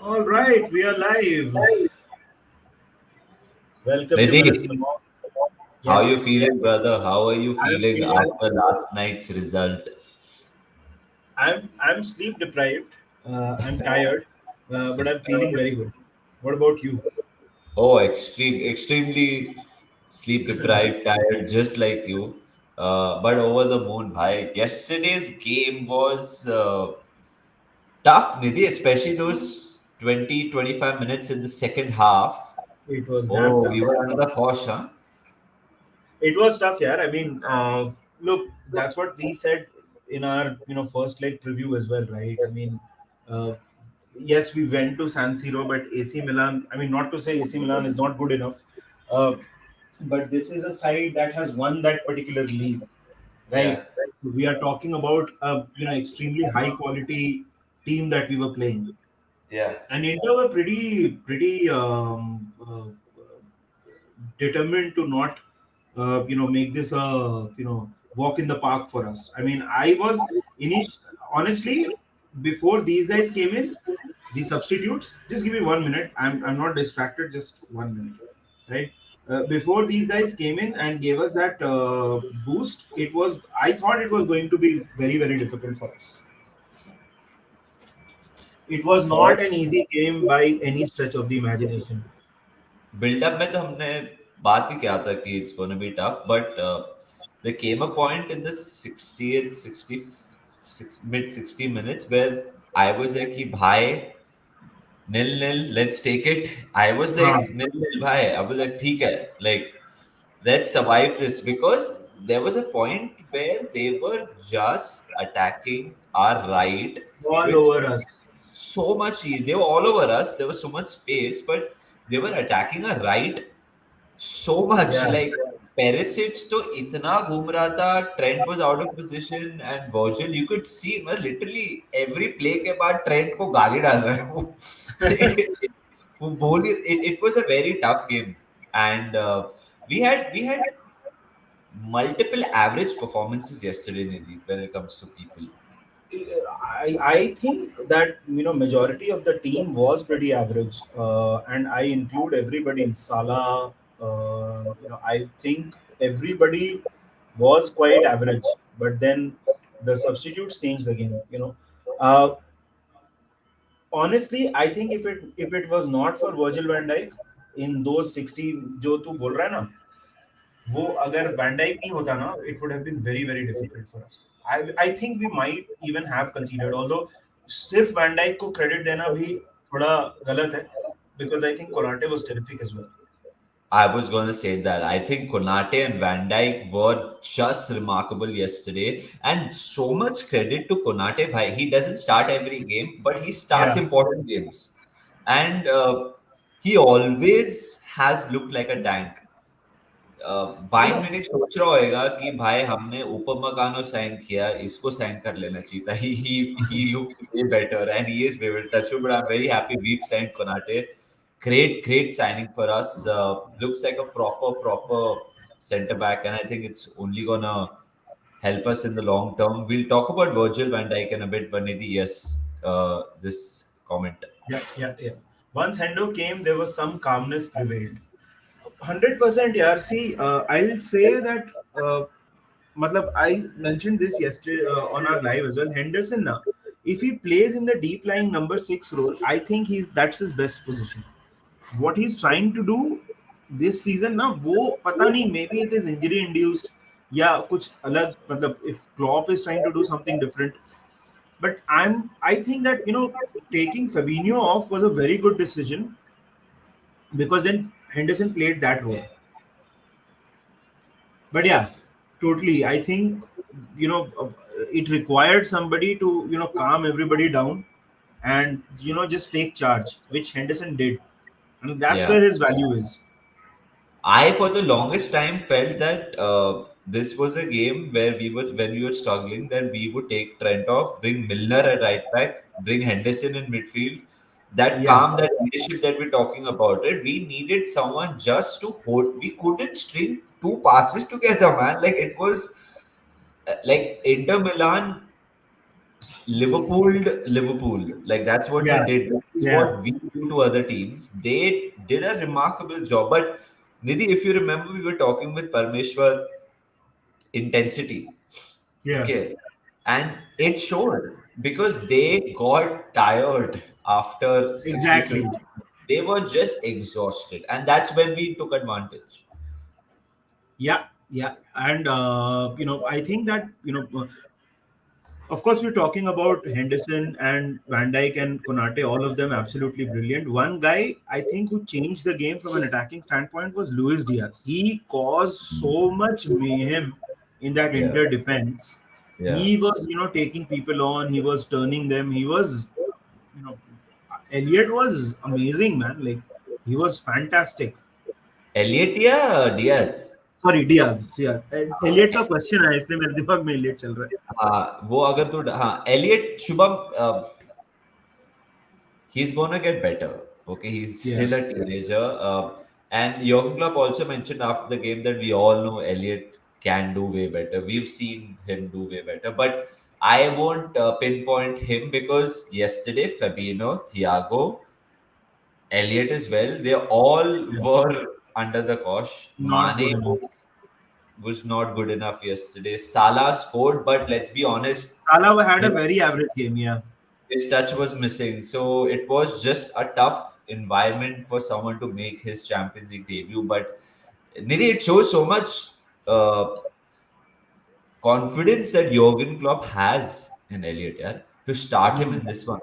All right, we are live. Welcome to Nidhi, Menace The Monk. how you Yes, feeling, brother? How are you I'm feeling feeling. after last night's result? I'm sleep deprived. I'm tired, but I'm feeling very good. What about you? Oh, extremely sleep deprived, tired, just like you. But over the moon, bhai. Yesterday's game was tough, Nidhi, especially those 20-25 minutes in the second half. It was damn Oh, we tough. were under the cosh, huh? It was tough, yeah. I mean, look, that's what we said in our first leg preview as well, right? I mean, uh, yes, we went to San Siro, but AC Milan. I mean, not to say AC Milan is not good enough, uh, but this is a side that has won that particular league, Yeah. right? We are talking about a extremely high quality team that we were playing, Yeah. and Inter were pretty determined to not make this a walk in the park for us. I mean, I was honestly, before these guys came in, the substitutes. Just give me 1 minute. I'm not distracted. Just 1 minute, right? Before these guys came in and gave us that boost, I thought it was going to be very difficult for us. It was not an easy game by any stretch of the imagination. Buildup में तो हमने बात ही किया था कि it's gonna be tough but there came a point in the 60th 66 mid 60 minutes where I was like कि भाई nil nil let's take it. I was like हाँ, nil nil bhai. I was like ठीक है, like let's survive this because there was a point where they were just attacking our right all with over us. so much ease. They were all over us. There was so much space, but they were attacking our right so much. Yeah. Like Perisic तो इतना घूम रहा था. Trent was out of position and Virgil you could see मतलब literally every play के बाद Trent को गाली डाल रहा है वो. वो बोल ही it was a very tough game and we had multiple average performances yesterday, Nidhi, when it comes to people. I think that majority of the team was pretty average, and I include everybody. Salah, I think everybody was quite average, but then the substitutes changed the game. Honestly, I think if it was not for Virgil van Dijk in those 60 जो तू बोल रहा है ना, वो अगर van Dyke नहीं होता ना, it would have been very difficult for us. I think we might even have considered, although सिर्फ वैन डाइक को क्रेडिट देना भी थोड़ा गलत है, because I think Konate was terrific as well. I was going to say that. I think Konate and Van Dijk were just remarkable yesterday. And so much credit to Konate. Bhai. He doesn't start every game, but he starts Yeah. important games. And he always has looked like a tank. You Bayern know, Munich सोच रहा होएगा कि भाई हमने उपमकानो sign किया इसको sign कर लेना चाहिए था he looks way better and he is way better touch wood, but I'm very happy we've signed Konate. Great signing for us. Looks like a proper center back and I think it's only gonna help us in the long term. We'll talk about Virgil van Dijk in a bit, but Nidhi, yes, this comment. yeah. Once Hendo came, there was some calmness prevailed. 100%, yeah. See, I'll say that. Matlab, I mentioned this yesterday on our live as well. Henderson now, if he plays in the deep lying number six role, I think that's his best position. What he's trying to do this season now, वो पता नहीं, maybe it is injury induced या कुछ अलग, मतलब if Klopp is trying to do something different. But I think that taking Fabinho off was a very good decision, because then Henderson played that role. But yeah, totally. I think it required somebody to calm everybody down and just take charge, which Henderson did, and that's Yeah. where his value is. I, for the longest time, felt that this was a game where when we were struggling, that we would take Trent off, bring Milner at right back, bring Henderson in midfield. That Yeah. calm, that leadership that we're talking about, it. We needed someone just to hold. We couldn't string two passes together, man. Like it was like Inter Milan Liverpool. Like that's what they Yeah, did. This is yeah, what we do to other teams. They did a remarkable job. But Nidhi, if you remember, we were talking with Parmeshwar intensity. yeah. Okay. And it showed because they got tired after 65th. Exactly. They were just exhausted. And that's when we took advantage. Yeah, yeah. And I think that of course, we're talking about Henderson and Van Dijk and Konate, all of them absolutely brilliant. One guy I think who changed the game from an attacking standpoint was Luis Diaz. He caused so much mayhem in that Yeah. Inter defense. Yeah. He was, taking people on, he was turning them, he was, you know, Elliot was amazing, man. Like, he was fantastic. Elliot या Diaz? Sorry, Diaz. Yeah. Elliot का question है इसलिए मेरे दिमाग में Elliot चल रहा है. हाँ वो अगर तू हाँ Elliott Shubham he's gonna get better. Okay, he's Yeah. still a teenager. And Jurgen Klopp also mentioned after the game that we all know Elliot can do way better. We've seen him do way better, but I won't pinpoint him because yesterday Fabinho, Thiago, Elliot as well, they all Yeah. were under the cosh. Not good Mane enough. was not good enough yesterday. Salah scored, but let's be honest, Salah had a his very average game, yeah. his touch was missing. So it was just a tough environment for someone to make his Champions League debut. But Nidhi, it shows so much uh, confidence that Jurgen Klopp has in Elliot, yeah, to start him Hmm. in this one.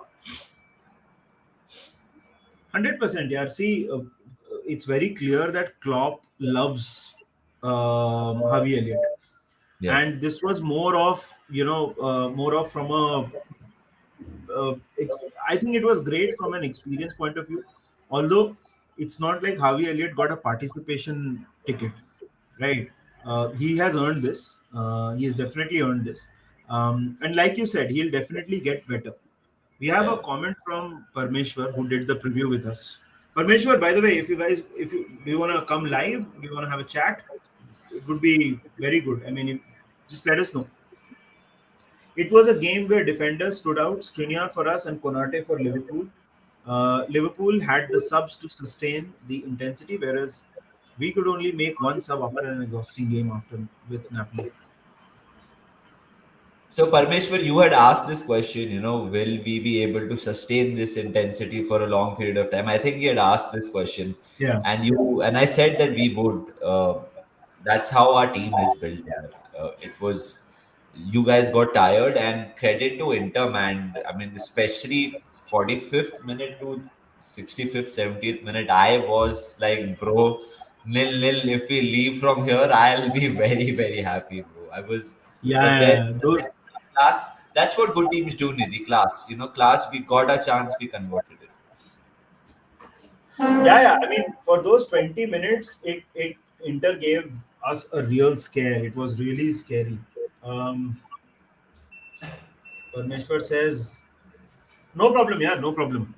100%, yeah. See, it's very clear that Klopp loves Harvey Elliott. Yeah, And this was more of, more of from a I think it was great from an experience point of view. Although it's not like Harvey Elliott got a participation ticket, right? He has earned this. He has definitely earned this. And like you said, he'll definitely get better. We have a yeah. comment from Parmeshwar who did the preview with us. Parmeshwar, by the way, if you do you want to come live, do you want to have a chat? It would be very good. I mean, just let us know. It was a game where defenders stood out, Skriniar for us and Konate for Liverpool. Liverpool had the subs to sustain the intensity, whereas we could only make one sub after an exhausting game after with Napoli. So, Parmeshwar, you had asked this question, will we be able to sustain this intensity for a long period of time? I think you had asked this question, Yeah. and I said that we would. That's how our team is built. Yeah. It was you guys got tired, and credit to Inter, man. I mean, especially 45th minute to 65th, 70th minute, I was like, bro, nil nil. If we leave from here, I'll be very very happy, bro. I was, Yeah, but then yeah, those. class. That's what good teams do, Nidhi. Class. Class. We got a chance. We converted it. Yeah, yeah. I mean, for those 20 minutes, it Inter gave us a real scare. It was really scary. Um, Parmeshwar says, no problem. Yeah, no problem.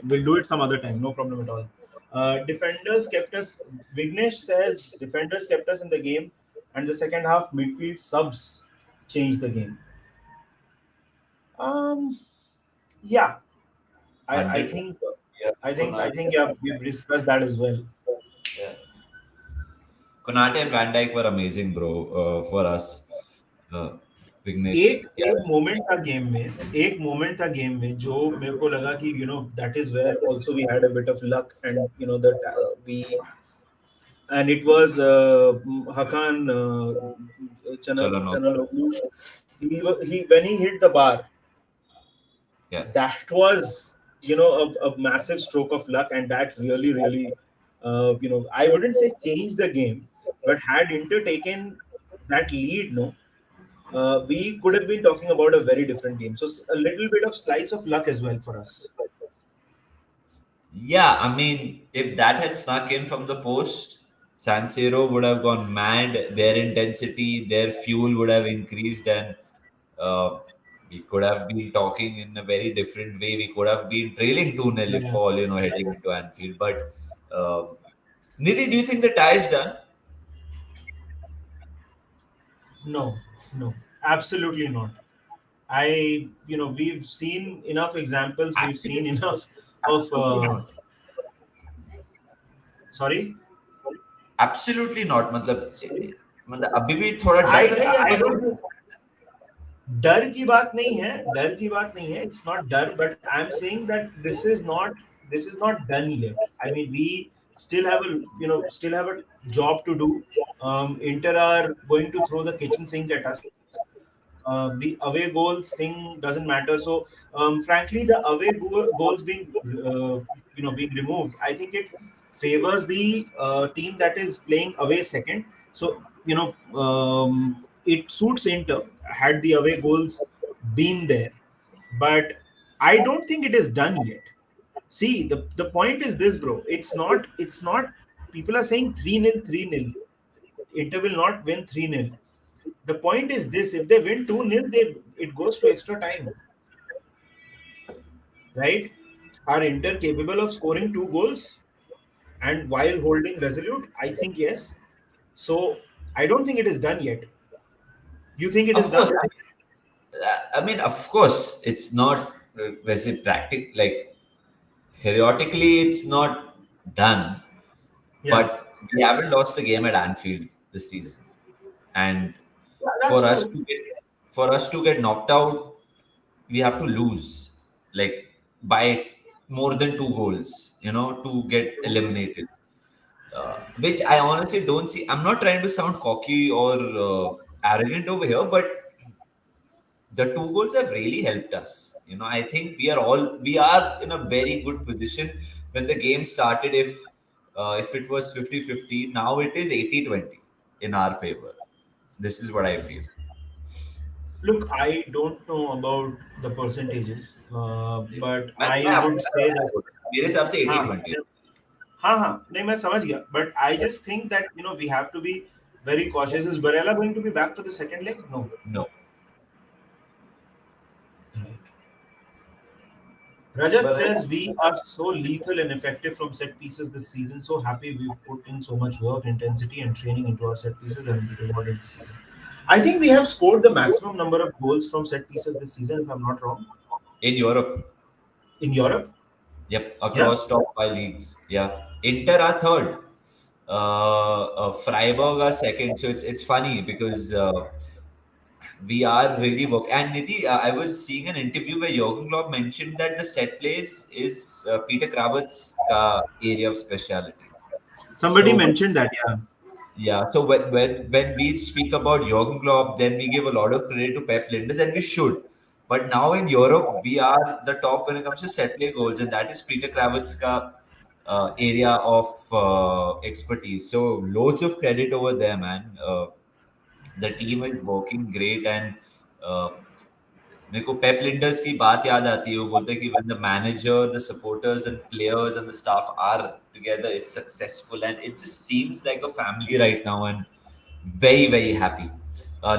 We'll do it some other time. No problem at all. Defenders kept us. Vignesh says defenders kept us in the game, and the second half midfield subs changed the game. Um, yeah, I 100. think Yeah. I Konate. think yeah we've discussed that as well. Yeah. Konate and Van Dijk were amazing, bro, for us. Uh, Vignesh. एक Yeah. एक moment था game में जो मेरे को लगा कि that is where also we had a bit of luck and that we and it was Hakan Chalo no. Chanaloglu. He when he hit the bar, Yeah. that was a massive stroke of luck, and that really I wouldn't say changed the game, but had Inter taken that lead, no, we could have been talking about a very different game. So a little bit of slice of luck as well for us. Yeah, I mean, if that had snuck in from the post, San Siro would have gone mad. Their intensity, their fuel would have increased, and uh, we could have been talking in a very different way. We could have been trailing 2-0 if Yeah. all, heading into Anfield. But Nidhi, do you think the tie is done? No, no, absolutely not. we've seen enough examples. We've seen Absolutely, enough of. absolutely not. Sorry. Absolutely not. मतलब अभी भी थोड़ा डर है या I मतलब don't know. डर की बात नहीं है, डर की बात नहीं है, इट्स नॉट डर, but I am saying that this is not done yet. I mean we still have a job to do. Inter are going to throw the kitchen sink at us. The away goals thing doesn't matter. So frankly, the away goals being being removed, I think it favors the team that is playing away second. So it suits Inter had the away goals been there, but I don't think it is done yet. See, the point is this, bro. It's not. People are saying 3-0, 3-0. Inter will not win 3-0. The point is this: if they win 2-0, it goes to extra time, right? Are Inter capable of scoring 2 goals and while holding resolute? I think yes. So I don't think it is done yet. You think it is of course. done? I mean, of course, it's not. Was it practic like theoretically, it's not done, Yeah, but we haven't lost a game at Anfield this season, and yeah, that's for us true. to get for us to get knocked out, we have to lose like by more than 2 goals, to get eliminated. Which I honestly don't see. I'm not trying to sound cocky or arrogant over here, but the 2 goals have really helped us. I think we are in a very good position. When the game started, if it was 50-50, now it is 80-20 in our favor. This is what I feel. Look, I don't know about the percentages, but मैं I would say that. मेरे हिसाब से हाँ 80-20. हाँ हाँ नहीं मैं समझ गया, but I just think that we have to be very cautious. Is Barella going to be back for the second leg? No. No. Right. Rajat But says we are so lethal and effective from set pieces this season. So happy we've put in so much work, intensity, and training into our set pieces and rewarded this season. I think we have scored the maximum number of goals from set pieces this season, if I'm not wrong, in Europe, in Europe. yep, Yeah. across top 5 leagues, yeah. Inter are third, Freiburg are second. So it's funny because we are really work. And Nidhi, I was seeing an interview where Jurgen Klopp mentioned that the set plays is Peter Kravitz's area of speciality. Somebody So mentioned that. Yeah. yeah, so when we speak about Jurgen Klopp, then we give a lot of credit to Pep Linders, and we should. But now in Europe, we are the top when it comes to set play goals, and that is Peter Kravitz's area of expertise. So loads of credit over there, man. The team is working great, and uh, मेरे को पेप लिंडर्स की बात याद आती है. वो बोलते हैं कि when the manager, the supporters and players and the staff are together, it's successful, and it just seems like a family right now, and very very happy.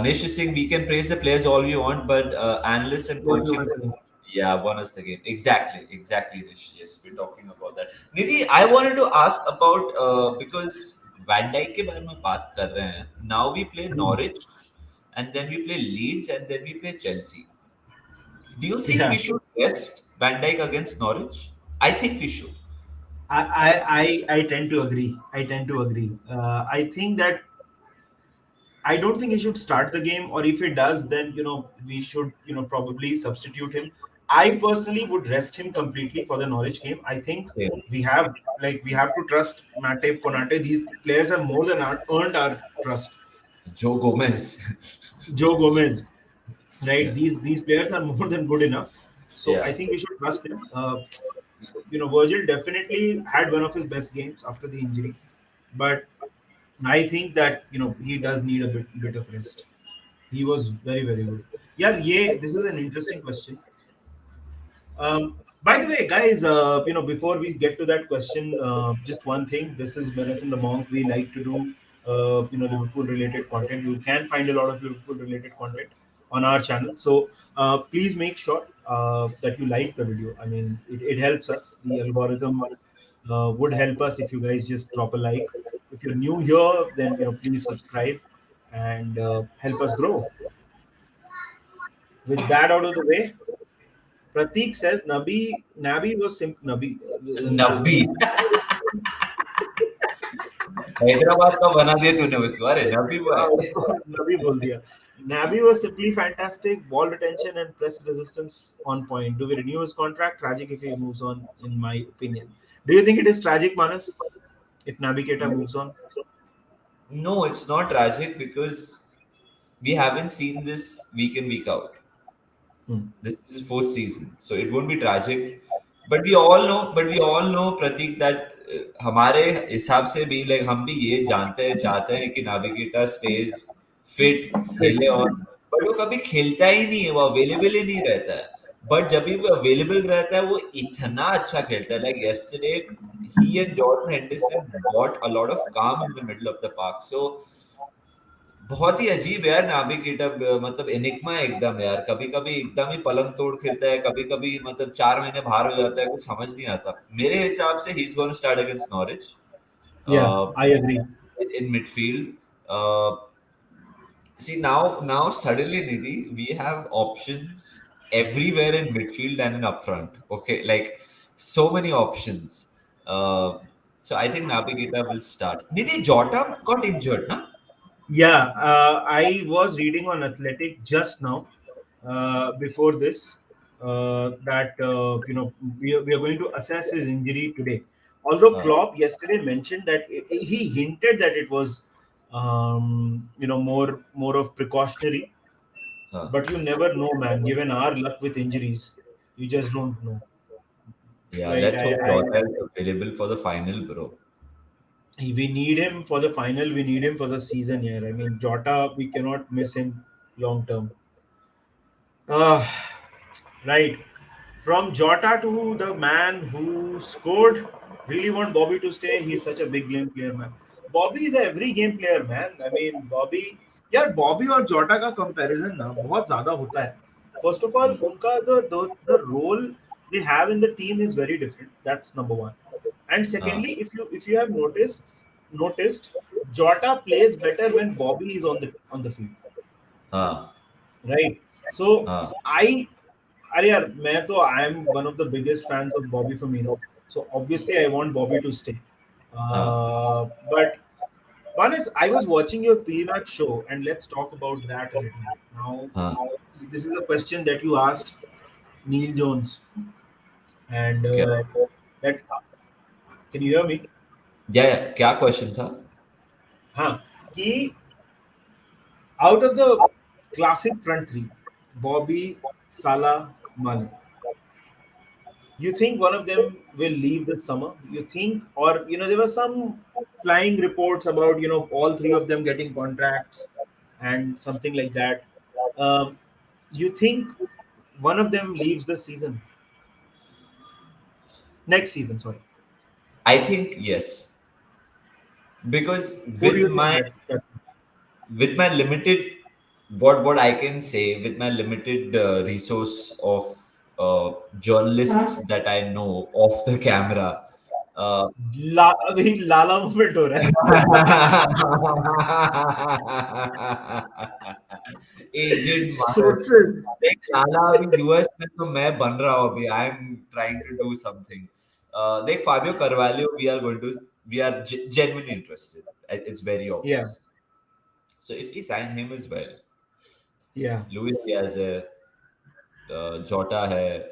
Nish is saying we can praise the players all we want, but analysts and Don't coaching, us again. yeah, won us the game. Exactly, Nish. Yes, we're talking about that. Nidhi, I wanted to ask about because Van Dijk के बारे में बात कर रहे हैं. Now we play Norwich, and then we play Leeds, and then we play Chelsea. Do you think we Yeah. should rest Van Dijk against Norwich? I think we should. I tend to agree. I tend to agree. I think that I don't think he should start the game, or if he does, then we should probably substitute him. I personally would rest him completely for the Norwich game. I think Same. we have to trust Mate Konate. These players have more than earned our trust. Joe Gomez. Joe Gomez, right? Yeah. These players are more than good enough. So Yeah. I think we should trust him. Virgil definitely had one of his best games after the injury, but I think that he does need a bit of rest. He was very very good. Yeah, yeah. This is an interesting question. By the way, guys, before we get to that question, just one thing. This is Menace the Monk. We like to do, Liverpool related content. You can find a lot of Liverpool related content on our channel. So please make sure that you like the video. I mean, it helps us. The algorithm would help us if you guys just drop a like. If you're new here, then please subscribe and help us grow. With that out of the way, Pratik says Nabi was Nabi. नब्बी Hyderabad का बना दिया तूने उसको, अरे नब्बी हाँ, boy. उसको नबी बोल दिया. Nabi was simply fantastic, ball retention and press resistance on point. Do we renew his contract? Tragic if he moves on, in my opinion. Do you think it is tragic, Manas, if Nabi Keita moves on? No, it's not tragic because we haven't seen this week in week out. Hmm. This is his fourth season, so it won't be tragic. But we all know Pratik that हमारे हिसाब से भी like हम भी ये जानते हैं चाहते हैं कि नाविगेटर stays fit खेले और but वो कभी खेलता ही नहीं है, वो अवेलेबल ही नहीं रहता है. बट जब भी वो अवेलेबल रहता है वो इतना अच्छा खेलता है. Like yesterday, he and Jordan Henderson brought a lot of calm in the middle of the park. So बहुत ही अजीब है यार नाभी कीटअप, मतलब एनिग्मा है एकदम यार. कभी कभी एकदम ही पलंग तोड़ फिरता है, कभी कभी मतलब 4 महीने बाहर हो जाता है, कुछ समझ नहीं आता. मेरे हिसाब से he is gonna start against Norwich Yeah, I agree. In midfield. See now suddenly Nidhi, we have options everywhere in midfield and in upfront. Okay, like so many options. Uh, so I think Navigator will start. Nidhi, Jota got injured, na? Yeah, I was reading on Athletic just now, before this, that we are going to assess his injury today. Although Uh, Klopp yesterday mentioned that he hinted that it was, more of precautionary, uh. but you never know, man. Given our luck with injuries, you just don't know, Yeah, right? let's I, hope I Jota is available for the final, bro. we need him for the final. We need him for the season here. I mean, Jota, we cannot miss him long term. Uh, right. From Jota to the man who scored, really want Bobby to stay. He's such a big game player, man. Bobby is a every game player, man. I mean, Bobby, यार Bobby और Jota का comparison ना बहुत ज़्यादा होता है. First of all, Hmm. उनका the role they have in the team is very different. That's number one. And Uh, secondly, if you have noticed, Jota plays better when Bobby is on the field, uh, right? So uh, I अरे यार मैं तो I am one of the biggest fans of Bobby Firmino so obviously I want Bobby to stay uh, but one is I was watching your peanut show and let's talk about that a little bit now. uh. This is a question that you asked Neil Jones and क्या that can you hear me? क्या question था? हाँ कि out of the classic front three, Bobby, Salah, Mane, you think one of them will leave this summer? You think, or there were some flying reports about all three of them getting contracts and something like that. Um, you think one of them leaves this season, next season? Sorry, I think yes, because who do you think that with my limited what I can say with my limited resource of journalists that I know off the camera. uh, अभी लाला movement हो रहा है. Agent मानस, Sources. देख लाला अभी US में, तो मैं बन रहा हूँ अभी. I am trying to do something. देख Fabio Carvalho, we are genuinely interested. It's very Yeah, obvious. So if we sign him as well, yeah. Luis Diaz है, जोटा है,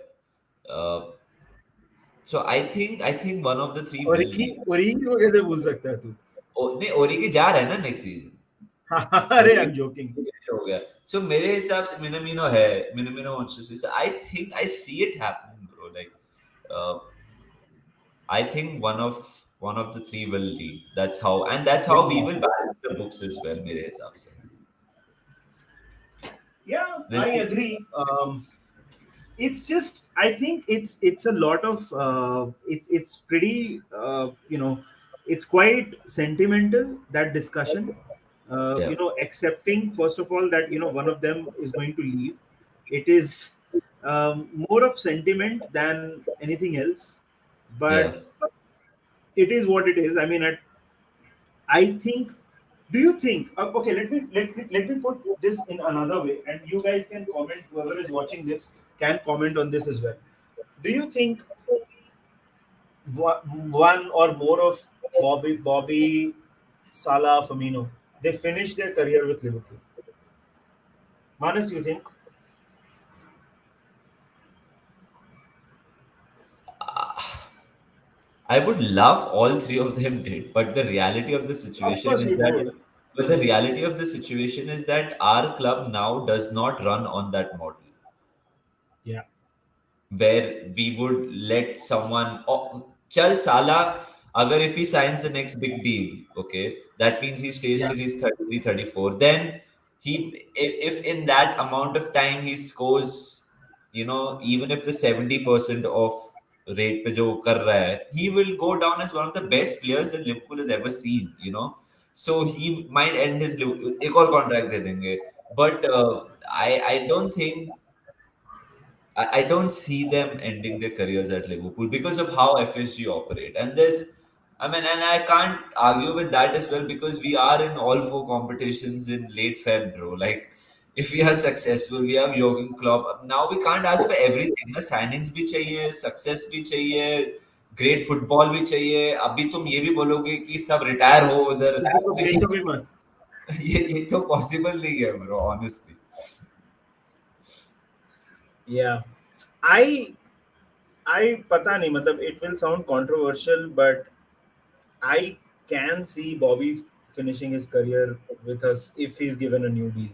so I think one of the three will ओरिगी leave. ओरिगी को कैसे भूल सकता है तू? नहीं, ओरिगी जा रहा है ना नेक्स्ट सीजन. अरे आई ओरिगी एम जोकिंग. हो गया. सो मेरे हिसाब से मिनामिनो है, Minamino wants to see. I see it happening bro. Like I think one of the three will leave. That's how we will balance the books as well, मेरे हिसाब से. Yeah, Let's I see. agree. It's just I think it's a lot of it's pretty it's quite sentimental, that discussion. Yeah, Accepting first of all that one of them is going to leave. It is more of sentiment than anything else, but yeah, it is what it is. I mean, I think Do you think? Okay, let me put this in another way, and you guys can comment. Whoever is watching this can comment on this as well. Do you think one or more of Bobby, Salah, Firmino, they finish their career with Liverpool? Manas, you think? I would love all three of them did, but the reality of the Of situation course, is we that, would. but the reality of the situation is that our club now does not run on that model, Yeah, where we would let someone, oh, Chal Salah, agar if he signs the next big deal, okay, that means he stays yeah, till he's 33, 34. Then if in that amount of time he scores, even if the 70% of rate pe jo kar raha hai, he will go down as one of the best players that Liverpool has ever seen. So he might end his एक और contract दे देंगे. But I don't think I don't see them ending their careers at Liverpool because of how FSG operate. And I can't argue with that as well because we are in all four competitions in late Feb, bro. Like, if we are successful, we have Jurgen Klopp. Now we can't ask for everything. ना signings भी चाहिए, success भी चाहिए, great football भी चाहिए. अभी तुम ये भी बोलोगे कि सब retire हो उधर, किसी को तो ये बेचो भी मत. ये तो possible नहीं है, bro. Honestly. Yeah, I पता नहीं मतलब it will sound controversial, but I can see Bobby finishing his career with us if he's given a new deal.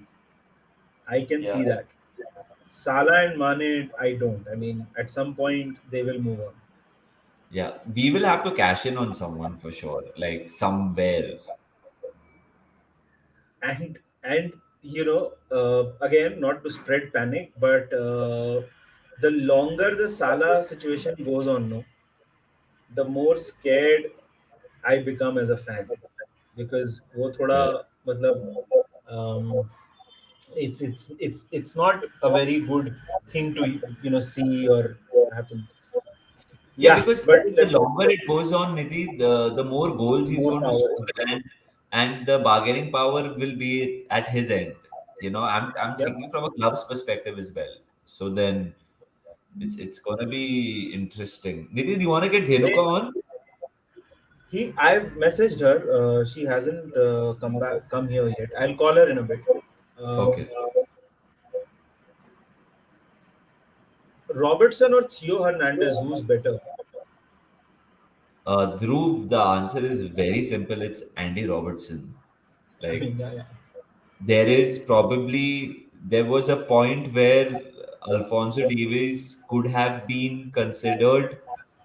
I can Yeah. see that. Salah and Mane, I don't. I mean, at some point they will move on. Yeah, we will have to cash in on someone for sure, like somewhere. And again, not to spread panic, but the longer the Salah situation goes on, no, the more scared I become as a fan because वो थोड़ा Yeah, मतलब um, it's not a very good thing to see or happen. yeah, Yeah, because but the longer it goes on, Nidhi, the more goals he's more going to power. score, and the bargaining power will be at his end. I'm Yeah, thinking from a club's perspective as well. So then it's gonna be interesting. Nidhi, do you want to get Dhenuka they on? I've messaged her. She hasn't come here yet. I'll call her in a bit. Uh, Okay. Robertson or Theo Hernandez, who's better? Dhruv, the answer is very simple. It's Andy Robertson. I Like, mean, yeah, yeah. there was a point where Alfonso Davies could have been considered.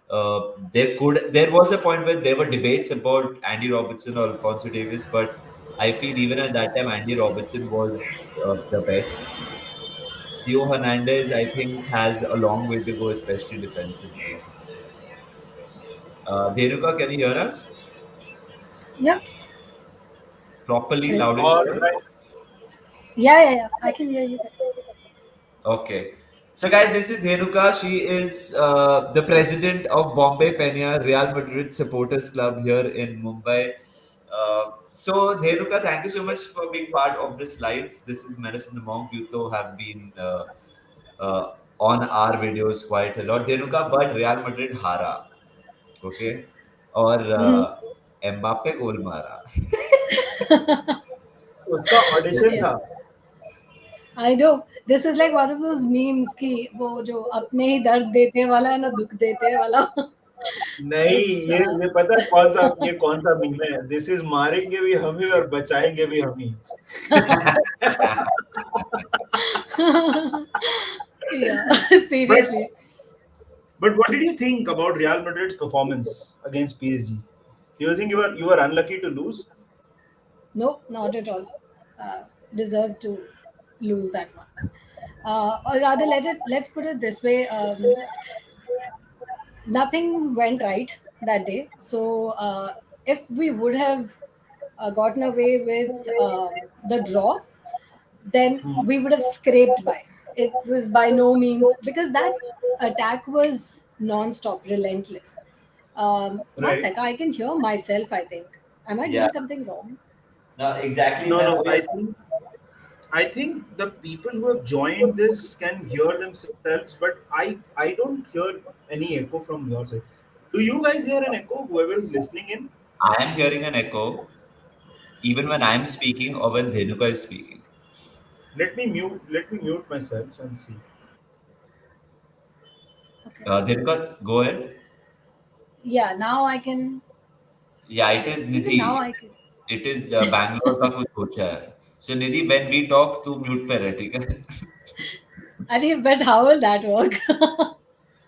There was a point where there were debates about Andy Robertson or Alfonso Davies, but I feel even at that time Andy Robertson was the best. Theo Hernandez, I think, has a long way to go, especially defensively. Denuka, can you hear us Yeah. properly, Hello. loud and All clear? right. Yeah, yeah, yeah. I can hear you guys. Okay. So, guys, this is Dhenuka. She is the president of Bombay Penia Real Madrid Supporters Club here in Mumbai. So, Dhenuka, thank you so much for being part of this live. This is Menace the Monk. You two have been on our videos quite a lot. Dhenuka, but Real Madrid hara. Okay. और Mhm. Mbappe गोल मारा. उसका audition Yeah. था. I know. This is like one of those memes कि वो जो अपने ही दर्द देते वाला है ना दुख देते वाला. नहीं, It's ये पता है कौन सा मीम है? दिस इज मारेंगे भी हम ही और बचाएंगे भी हम ही. yeah, But seriously. but what did you think about Real Madrid's performance against PSG? Do you think you were unlucky to lose? No, not at all. Uh, Deserve to lose that one. Or rather, let's put it this way. Nothing went right that day. So if we would have gotten away with the draw, then Hmm. we would have scraped by. It was by no means because that attack was non-stop, relentless. One Right. sec, I can hear myself. I think. Am I Yeah. doing something wrong? No, exactly. No, मैं no. वही I think the people who have joined this can hear themselves, but I don't hear any echo from your side. Do you guys hear an echo? Whoever is listening in, I am hearing an echo even when I am speaking or when Dhenuka is speaking. let me mute myself and see. Okay. Dhenuka, go ahead. Yeah, now I can. Yeah, it is Even now Nidhi. I can. It is Bangalore का कुछ सोचा है. So Nidhi, when we talk, तू mute पे रह, ठीक है? But how will that work?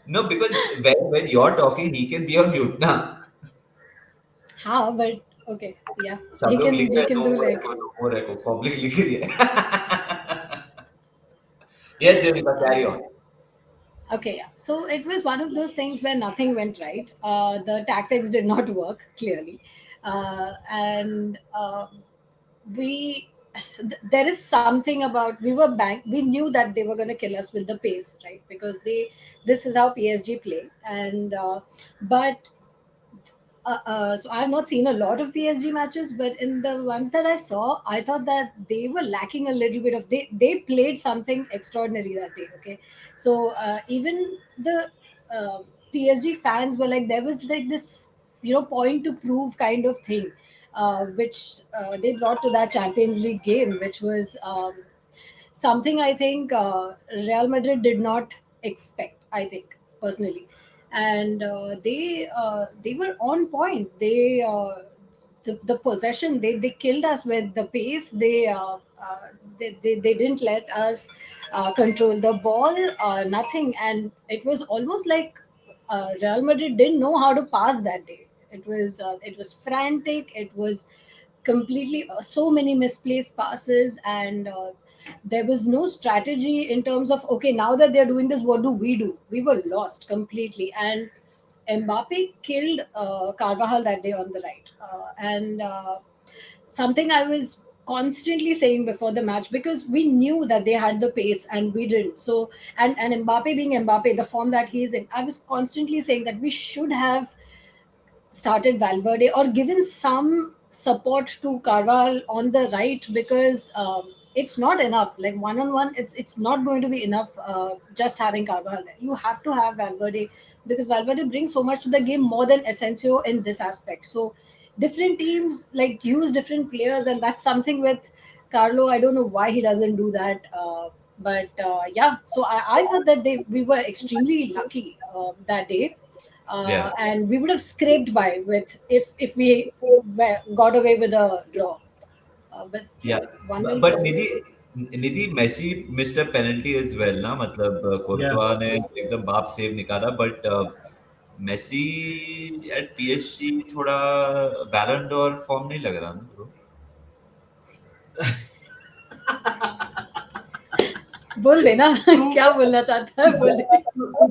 No, because when you're talking, he can be on mute ना. How? But okay, yeah, सब लोग लिख रहे he हैं can no do more like. echo, no more echo. Public लिख रही है. Yes, Dhenuka, carry on. Okay, yeah. So it was one of those things where nothing went right. The tactics did not work clearly, and we. There is something about we were bank. We knew that they were going to kill us with the pace, right? Because they this is how PSG play, and but so I have not seen a lot of PSG matches, but in the ones that I saw, I thought that they were lacking a little bit of they played something extraordinary that day. Okay, so even the uh, PSG fans were like there was like this point to prove kind of thing, which they brought to that Champions League game, which was. Something I think Real Madrid did not expect. I think personally, and they were on point. The possession they killed us with the pace. They didn't let us control the ball. Nothing, and it was almost like Real Madrid didn't know how to pass that day. It was frantic. It was completely so many misplaced passes, and there was no strategy in terms of okay, now that they're doing this, what do? We were lost completely, and Mbappe killed Carvajal that day on the right, and something I was constantly saying before the match because we knew that they had the pace and we didn't. So and Mbappe being Mbappe, the form that he is in, I was constantly saying that we should have started Valverde or given some support to Carval on the right because it's not enough. Like one on one, it's not going to be enough. Just having Carval there, you have to have Valverde because Valverde brings so much to the game more than Asensio in this aspect. So different teams like use different players, and that's something with Carlo. I don't know why he doesn't do that. But yeah, so I thought that we were extremely lucky that day, Yeah. and we would have scraped by with if we got away with a draw. But yeah, Yeah, 1-0 but was. Nidhi Messi missed a penalty as well ना मतलब Yeah. कोर्टवा ने एकदम बाप save निकाला but Messi eight PSG थोड़ा बैलन door form नहीं लग रहा ना ब्रो बोल देना तू क्या बोलना चाहता है बोल दे. तू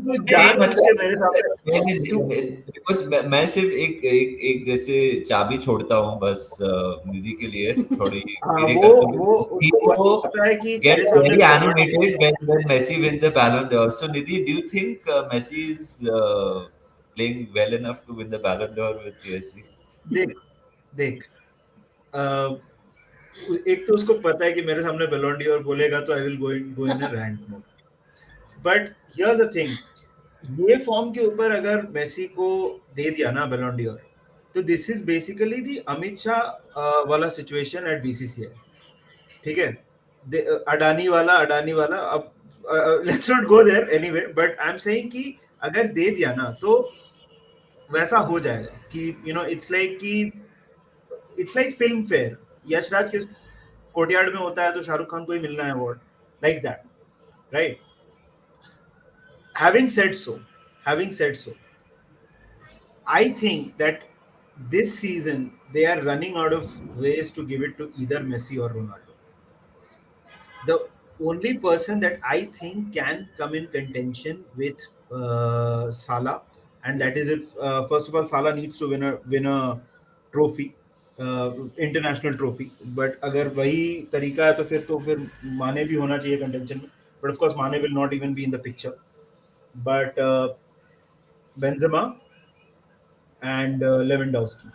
नहीं जानबूझ के मतलब मेरे सामने नहीं तू बिकॉज मैं सिर्फ एक जैसे चाबी छोड़ता हूँ बस निधि के लिए थोड़ी हाँ मीटिंग करते वो हुए he उसको तो पता है कि get मेरे सामने very Ballon animated when Messi wins the Ballon d'Or. So Nidhi, do you think Messi is playing well enough to win the Ballon d'Or with PSG? देख देख अ, एक तो उसको पता है कि मेरे सामने बेलोन डी'ओर बोलेगा तो I will go in a rant mode but here's the thing ये फॉर्म के ऊपर अगर मेसी को दे दिया ना बेलोन डी'ओर तो this is basically the Amit Shah वाला सिचुएशन एट बीसीसीआई ठीक है अडानी वाला अब let's not go there anyway but I am saying कि अगर दे दिया ना तो वैसा हो जाएगा कि it's like film fair Yashraj के कोर्टयार्ड में होता है तो शाहरुख खान को ही मिलना है award like that right having said so having said so I think that this season they are running out of ways to give it to either Messi or Ronaldo. The only person that I think can come in contention with Salah, and that is if first of all Salah needs to win a trophy, international trophy. But अगर वही तरीका है तो फिर माने भी होना चाहिए contention में. But of course Mane will not even be in the picture. But Benzema and Lewandowski.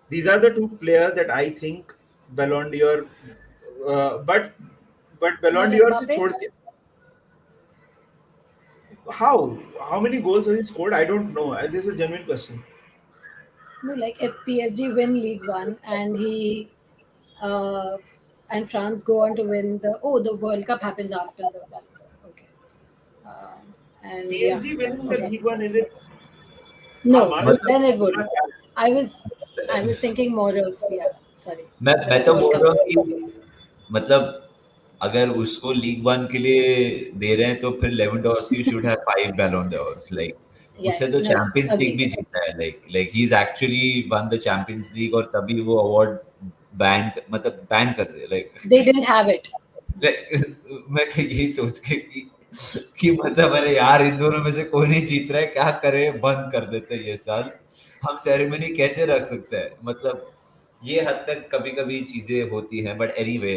These are the two players that I think Ballon d'Or, but Ballon Not d'Or से Mbappe? छोड़ के how many goals has he scored? I don't know. This is a genuine question. No, like if PSG win League One and he uh, and France go on to win the World Cup happens after the Ballon d'Or. Okay. And yeah, PSG winning the okay. League One, is it? हाँ No, मान मतलब then सकते it हैं, would. होना चाहिए. I was I was thinking more of, yeah, sorry, मैं तो World बोल Cup. रहा हूँ कि मतलब अगर उसको लीग वन के लिए दे रहे हैं तो फिर Lewandowski should have 5 Ballon d'Ors like Yeah, उसने yeah, तो no, चैंपियंस लीग agreed. भी जीता है like he is actually won the Champions League और तभी वो अवार्ड बैन कर दे like They didn't have it. मैं तो यही सोच के कि मतलब अरे यार इन दोनों में से कोई नहीं जीत रहा है क्या करे बंद कर देते हैं ये साल हम सेरेमनी कैसे रख सकते हैं मतलब ये हद तक कभी कभी चीजें होती हैं बट एनीवे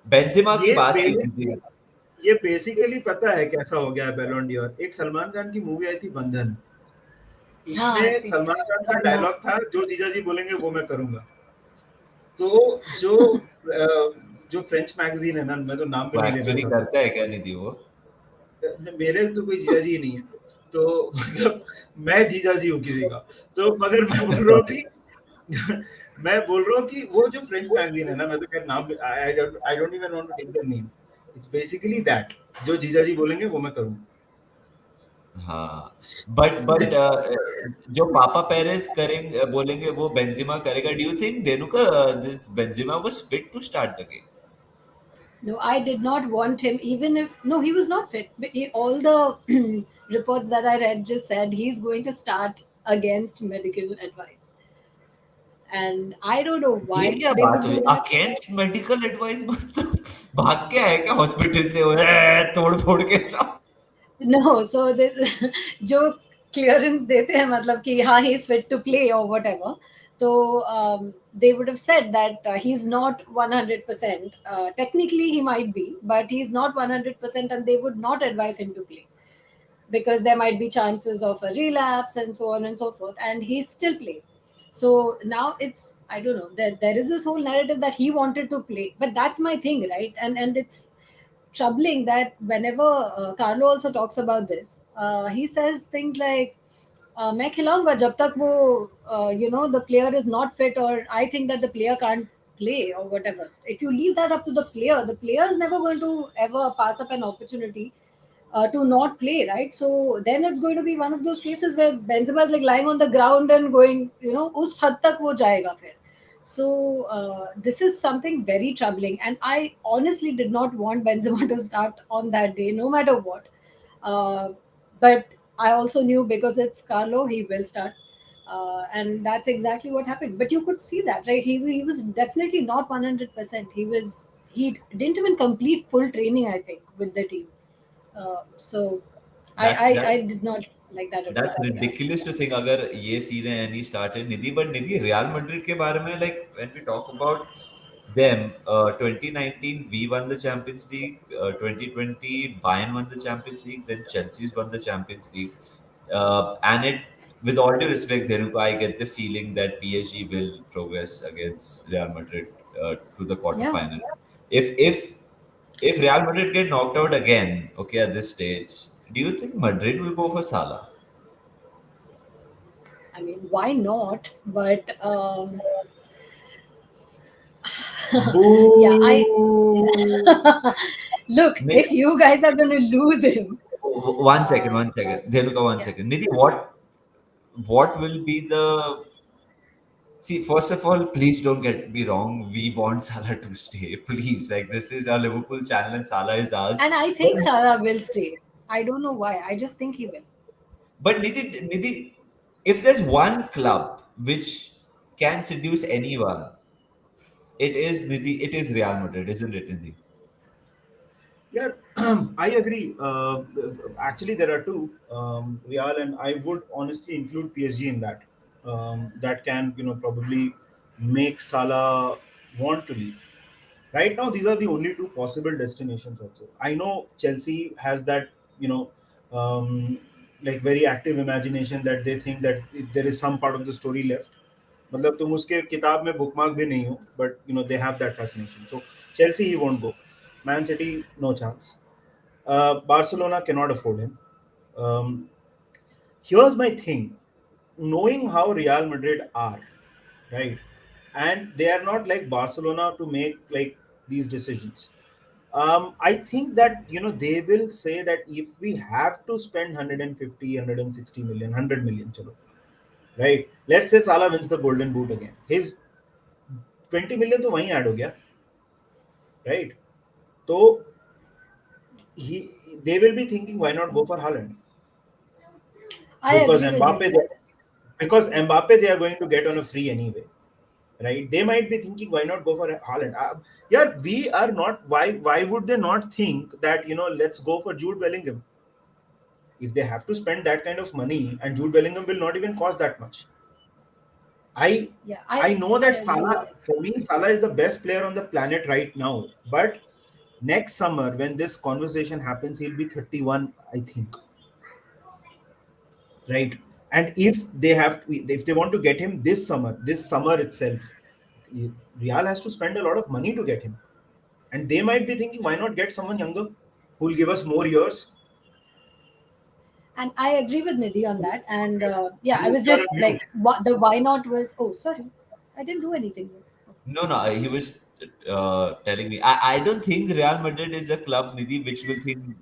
बेंजेमा की ये बात की बेसिक थी ये बेसिकली पता है कैसा हो गया है बैलोन डॉर. एक सलमान खान की मूवी आई थी बंधन. हाँ, I've उसमें seen. सलमान खान का But now, डायलॉग था, जो जीजा जी बोलेंगे वो मैं करूंगा. तो जो जो फ्रेंच मैगजीन है ना, मैं तो नाम भी वो नहीं लेना एक्चुअली चाहता. करता है क्या निधि वो मेरे तो कोई जीजा जी ही नहीं है. तो मतलब मैं जीजा जी हूँ किसी का. तो मगर मैं बोल रहा हूँ कि मैं बोल रहा हूँ कि वो जो फ्रेंच मैगजीन है ना, मैं तो खैर नाम I don't even want to take the name. It's basically that, जो जीजा जी बोलेंगे वो मैं करूंगा. हाँ बट जो पापा पेरेस करेंगे बोलेंगे वो बेंजेमा करेगा डू यू थिंक देनुका this Benzema was fit to start the game no, I did not want him, even if, no, he was not fit. All the reports that I read just said he's going to start against medical advice. And I don't know ये why क्या they बात would हुई do that. Against medical advice मतलब भाग के आए क्या hospital से वो तोड़ फोड़ के सब No, so जो क्लियरेंस देते हैं मतलब कि हाँ he is fit to play और वट एवर, तो they would have said that he's not 100%. Technically he might be, but he's not 100%, and they would not advise him to play because there might be chances of a relapse and so on and so forth, and he's still playing. So now it's, I don't know, there is this whole narrative that he wanted to play, but that's my thing, right? And it's troubling that whenever Carlo also talks about this, he says things like, मैं खिलाऊंगा जब तक वो the player is not fit, or I think that the player can't play or whatever. If you leave that up to the player is never going to ever pass up an opportunity to not play, right? So then it's going to be one of those cases where Benzema is like lying on the ground and going, us had tak wo jayega fir. So this is something very troubling, and I honestly did not want Benzema to start on that day, no matter what. Uh, but I also knew because it's Carlo, he will start. And that's exactly what happened. But you could see that, right? He was definitely not 100%. He didn't even complete full training, I think, with the team. So that's I did not like that at all. That's Yeah. ridiculous to think अगर ये scene है and he started Nidhi but Nidhi real Madrid के बारे में like when we talk about them 2019 we won the Champions League 2020 Bayern won the Champions League then Chelsea's won the Champions League and it with all due respect Denuka I get the feeling that PSG will progress against Real Madrid to the Yeah. quarterfinal if Real Madrid get knocked out again okay at this stage do you think Madrid will go for Salah I mean, why not? But yeah, I Boo! look, if you guys are going to lose him, One second, uh, 1 second. Dhenuka, one yeah. second. Nidhi, what will be the see? First of all, please don't get me wrong. We want Salah to stay, please. Like this is our Liverpool channel, and Salah is ours. And I think Salah will stay. I don't know why. I just think he will. But Nidhi, if there's one club which can seduce anyone, it is Nidhi. It is Real Madrid, isn't it, Nidhi? Yeah, I agree. Actually, there are two, Real, and I would honestly include PSG in that. That can, probably make Salah want to leave. Right now, these are the only two possible destinations. Also, I know Chelsea has that, you know, um, like very active imagination that they think that there is some part of the story left. मतलब तुम उसके किताब में bookmark भी नहीं हो, but you know they have that fascination. So Chelsea he won't go. Man City no chance. Barcelona cannot afford him. Um, Here's my thing. Knowing how Real Madrid are, right? And they are not like Barcelona to make like these decisions. I think that they will say that if we have to spend 150, 160 million, 100 million, chalo, right? Let's say Salah wins the Golden Boot again. His 20 million to वहीं add हो गया, right? So he they will be thinking why not go for Haaland I because agree with Mbappe Nidhi on this. they are going to get on a free anyway, right? They might be thinking, why not go for Haaland? Yeah, we are not. Why would they not think that let's go for Jude Bellingham if they have to spend that kind of money, and Jude Bellingham will not even cost that much. I Yeah, I know I that agree with Salah, it. for me, Salah is the best player on the planet right now. But next summer, when this conversation happens, he'll be 31, I think, right? And if they want to get him this summer itself, Real has to spend a lot of money to get him. And they might be thinking, why not get someone younger who will give us more years? And I agree with Nidhi on that. And yeah, I You, was you're on just mute. like, what the why not was. Oh, sorry, I didn't do anything there. No, no, he was telling me. I don't think Real Madrid is a club, Nidhi, which will think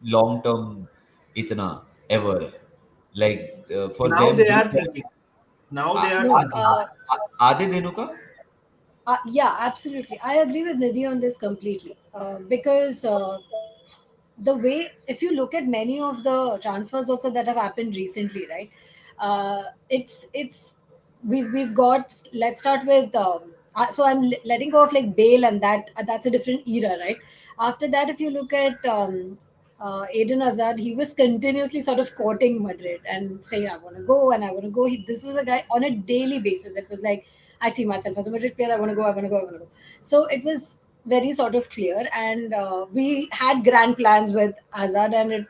long term, itna ever. Like for Now them, they जो are thinking. Now they are No, thinking. आधे दिनों का. yeah, absolutely. I agree with Nidhi on this completely. Because the way, if you look at many of the transfers also that have happened recently, right? It's we've got. Let's start with. So I'm letting go of like Bale, and that's a different era, right? After that, if you look at Eden Hazard, he was continuously sort of courting Madrid and saying, "I want to go and I want to go." This was a guy on a daily basis. It was like, "I see myself as a Madrid player. I want to go. I want to go. I want to go." So it was very sort of clear, and we had grand plans with Hazard, and it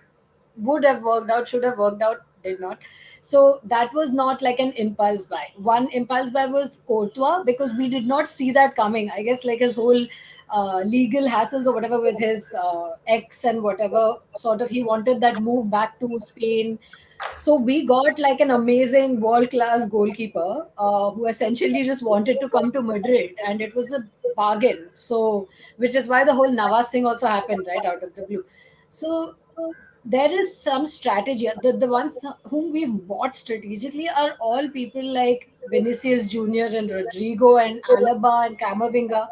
would have worked out, should have worked out, did not. So that was not like an impulse buy. One impulse buy was Courtois, because we did not see that coming. I guess like his whole legal hassles or whatever with his ex and whatever, sort of he wanted that move back to Spain. So we got like an amazing world class goalkeeper who essentially just wanted to come to Madrid, and it was a bargain. So, which is why the whole Navas thing also happened right out of the blue. So there is some strategy. The ones whom we've bought strategically are all people like Vinicius Junior and Rodrigo and Alaba and Camavinga.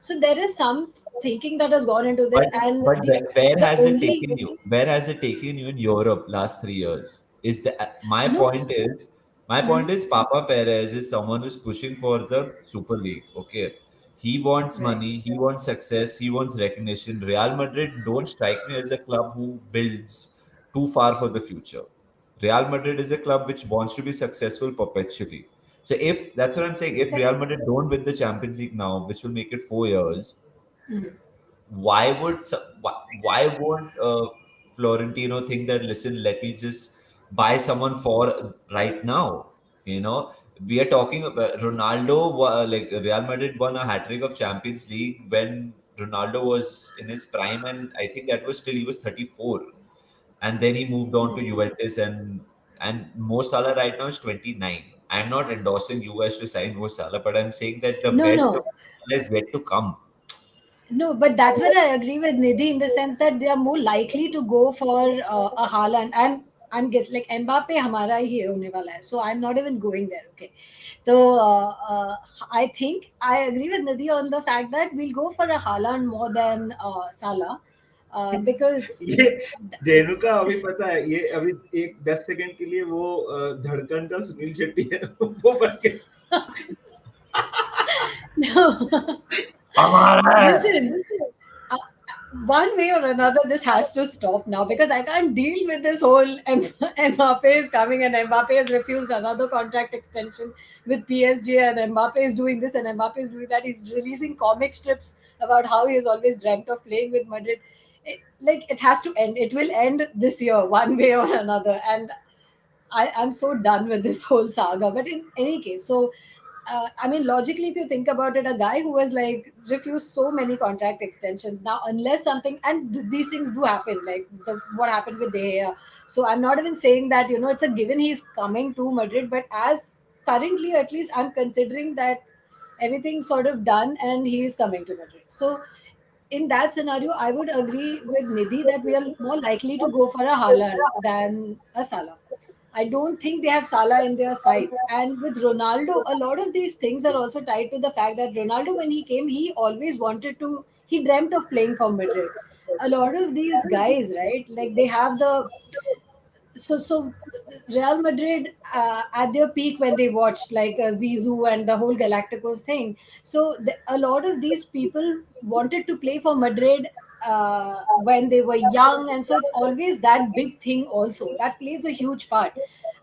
So there is some thinking that has gone into this, and But where the has it only taken you? Where has it taken you in Europe last 3 years? Is the my no. point is my Mhm. point is Papa Perez is someone who's pushing for the Super League. Okay, he wants Right. money, he wants success, he wants recognition. Real Madrid don't strike me as a club who builds too far for the future. Real Madrid is a club which wants to be successful perpetually. So if that's what I'm saying, if Real Madrid don't win the Champions League now, which will make it 4 years, Mhm. why won't Florentino think that, listen, let me just buy someone for right now? You know, we are talking about Ronaldo. Like Real Madrid won a hat trick of Champions League when Ronaldo was in his prime, and I think that was still he was 34, and then he moved on to Mhm. Juventus, and Mo Salah right now is 29. I'm not endorsing you guys to sign Mo Salah, but I'm saying that the No, best of no, Salah is yet to come. no. But that's where I agree with Nidhi in the sense that they are more likely to go for a Haaland. I'm guessing like Mbappe हमारा ही होने वाला है. So I'm not even going there. Okay. So I think I agree with Nidhi on the fact that we'll go for a Haaland more than Salah, because ये धेनुका अभी पता है, ये अभी एक 10 सेकंड के लिए वो धड़कन का सुनील शेट्टी है वो बन के no. हमारा है। Listen, uh, one way or another, this has to stop now because I can't deal with this whole Mbappe is coming and Mbappe has refused another contract extension with PSG and Mbappe is doing this and Mbappe is doing that. He's releasing comic strips about how he has always dreamt of playing with Madrid. It has to end. It will end this year, one way or another. And I'm so done with this whole saga. But in any case, so I mean, logically, if you think about it, a guy who has like refused so many contract extensions now, unless something, and these things do happen, like what happened with De Gea. So I'm not even saying that it's a given he's coming to Madrid, but as currently, at least, I'm considering that everything's sort of done and he is coming to Madrid. So in that scenario, I would agree with Nidhi that we are more likely to go for a Haaland than a Salah. I don't think they have Salah in their sights. And with Ronaldo, a lot of these things are also tied to the fact that Ronaldo, when he came, he always wanted to, he dreamt of playing for Madrid. A lot of these guys, right? Like they have the so Real Madrid at their peak when they watched like Zizou and the whole Galacticos thing. So a lot of these people wanted to play for Madrid when they were young, and so it's always that big thing. Also, that plays a huge part.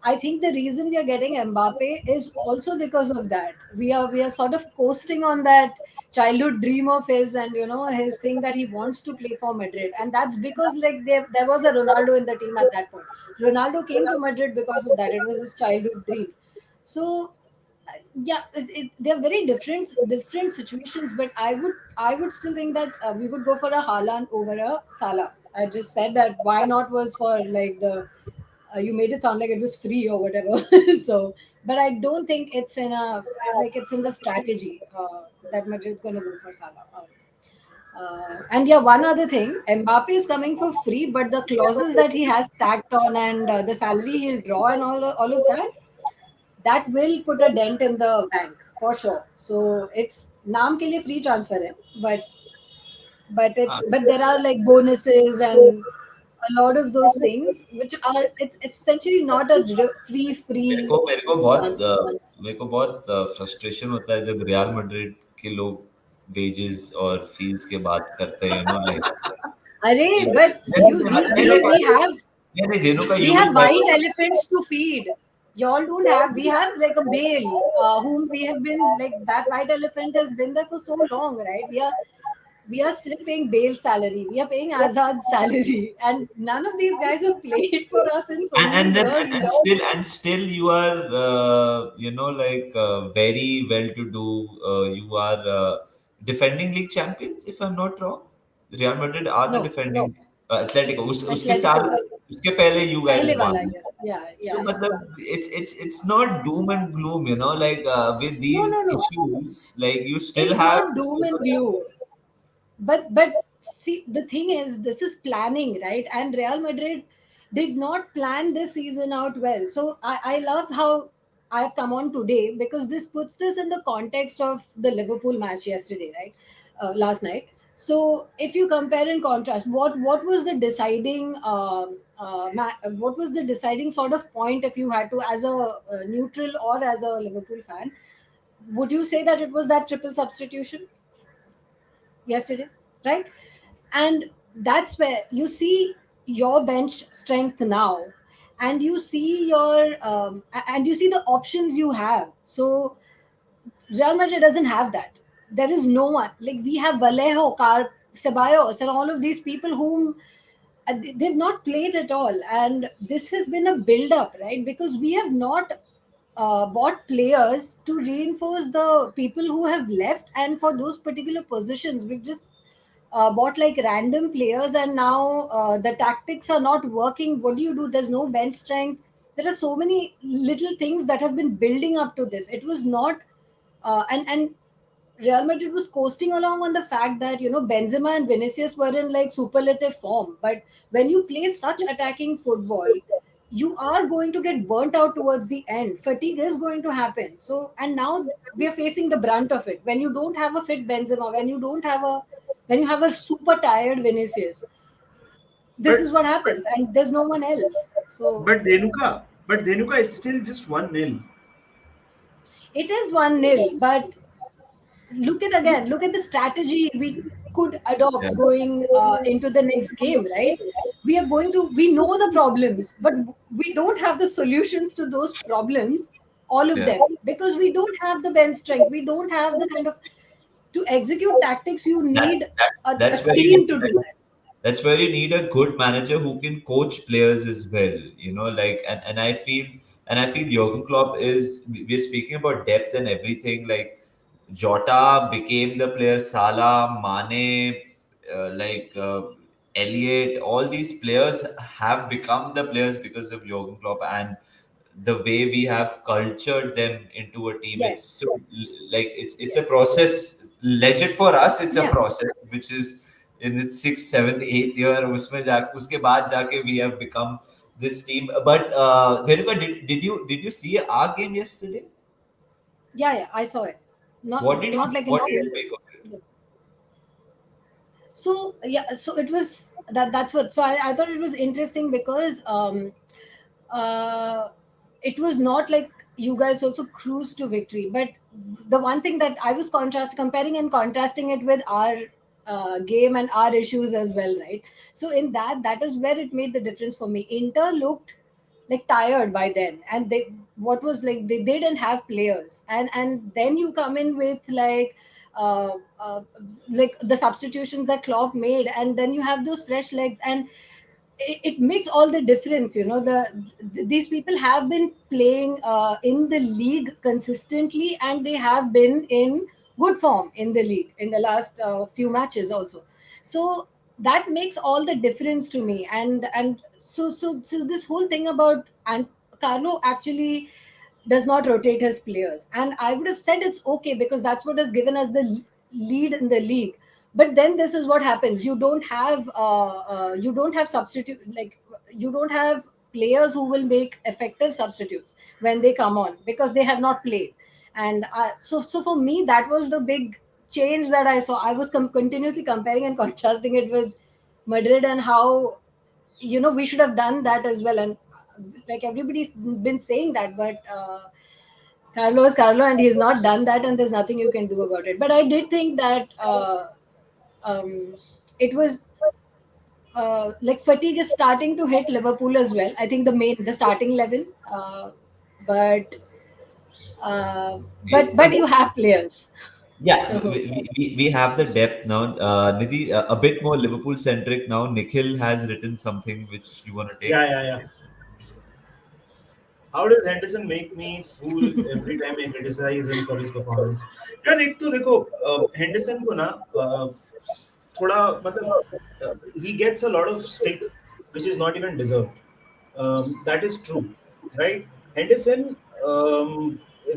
I think the reason we are getting Mbappe is also because of that. We are sort of coasting on that childhood dream of his, and his thing that he wants to play for Madrid, and that's because like there was a Ronaldo in the team at that point. Ronaldo came to Madrid because of that. It was his childhood dream. So yeah, they're very different situations. But I would still think that we would go for a Haaland over a Salah. I just said that why not was for like the you made it sound like it was free or whatever. So, but I don't think it's in a like it's in the strategy that Madrid's going to go for Salah. And yeah, one other thing, Mbappe is coming for free, but the clauses that he has tacked on and the salary he'll draw and all of that, that will put a dent in the bank for sure. So it's naam ke liye free transfer hai, but there are like bonuses and a lot of those things which are it's essentially not a free transfer. मेरे को बहुत frustration होता है जब real Madrid के लोग wages और fees के बात करते हैं लाइक Arey, but नहीं you नहीं नहीं नहीं नहीं नहीं धेनु का we you have will white elephants to feed. Y'all don't have. We have like a Bale, whom we have been like that white elephant has been there for so long, right? We are still paying Bale's salary. We are paying Azad's salary, and none of these guys have played for us in so many and then years now. and still you are like very well to do you are defending league champions if I'm not wrong. Real Madrid are the No, defending Atletico उसके Atletico. साल उसके पहले you guys पहले वाला won. year. Yeah, So yeah, yeah. matlab, it's not doom and gloom, like with No, these no, no. issues, like you still It's have not doom and gloom. But see, the thing is, this is planning, right? And Real Madrid did not plan this season out well. So I love how I've come on today because this puts this in the context of the Liverpool match yesterday, right? Last night. So if you compare and contrast, what was the deciding what was the deciding sort of point if you had to, as a neutral or as a Liverpool fan, would you say that it was that triple substitution yesterday, right? And that's where you see your bench strength now, and you see and you see the options you have. So Real Madrid doesn't have that. There is no one like we have Vallejo, Ceballos, and all of these people whom they've not played at all, and this has been a build up, right? Because we have not bought players to reinforce the people who have left, and for those particular positions we've just bought like random players, and now the tactics are not working. What do you do? There's no bench strength. There are so many little things that have been building up to this. It was not and Real Madrid was coasting along on the fact that Benzema and Vinicius were in like superlative form. But when you play such attacking football, you are going to get burnt out towards the end. Fatigue is going to happen. So, and now we are facing the brunt of it. When you don't have a fit Benzema, when you have a super tired Vinicius, this But is what but happens, and there's no one else. So but Denuka, it's still just 1-0. it is 1-0, but look at the strategy we could yeah, adopt going into the next game, right? We know the problems, but we don't have the solutions to those problems, all of yeah. them, because we don't have the bench strength. We don't have the kind of to execute tactics. You That, need that a that's very team to do that. That's where you need a good manager who can coach players as well. You know, like and I feel Jurgen Klopp is. We're speaking about depth and everything. Like Jota became the player, Salah, Mane, Elliot. All these players have become the players because of Jurgen Klopp, and the way we have cultured them into a team. It's Yes. so like it's a Yes. process. Legit for us, it's a Yeah. process which is in its sixth, seventh, eighth year. उसके बाद जाके we have become this team. But Denuka, did you see our game yesterday? Yeah, yeah, I saw it. Not What did you not like in what did full. you make of it? So yeah, so it was that's what, so I thought it was interesting because uh it was not like you guys also cruised to victory, but the one thing that I was comparing and contrasting it with our game and our issues as well, right? So in that is where it made the difference for me. Inter looked like tired by then, and they, what was like, they didn't have players, and then you come in with uh, uh like the substitutions that Klopp made, and then you have those fresh legs, and it makes all the difference, you know. These people have been playing in the league consistently, and they have been in good form in the league in the last few matches also. So that makes all the difference to me. And this whole thing about, and Carlo actually does not rotate his players, and I would have said it's okay because that's what has given us the lead in the league. But then this is what happens: you don't have substitute, like you don't have players who will make effective substitutes when they come on because they have not played. And so for me, that was the big change that I saw. I was continuously comparing and contrasting it with Madrid, and how, you know, we should have done that as well. And like everybody's been saying that, but Carlo is Carlo, and he's not done that, and there's nothing you can do about it. But I did think that it was like fatigue is starting to hit Liverpool as well. I think the starting level, but uh, but you have players, Yeah, so we have the depth now. Nidhi, a bit more Liverpool centric now. Nikhil has written something which you want to take. Yeah, yeah, yeah. How does Henderson make me fool every time I criticize him for his performance? यार एक तो देखो Henderson को ना थोड़ा मतलब he gets a lot of stick which is not even deserved. That is true, right? Henderson,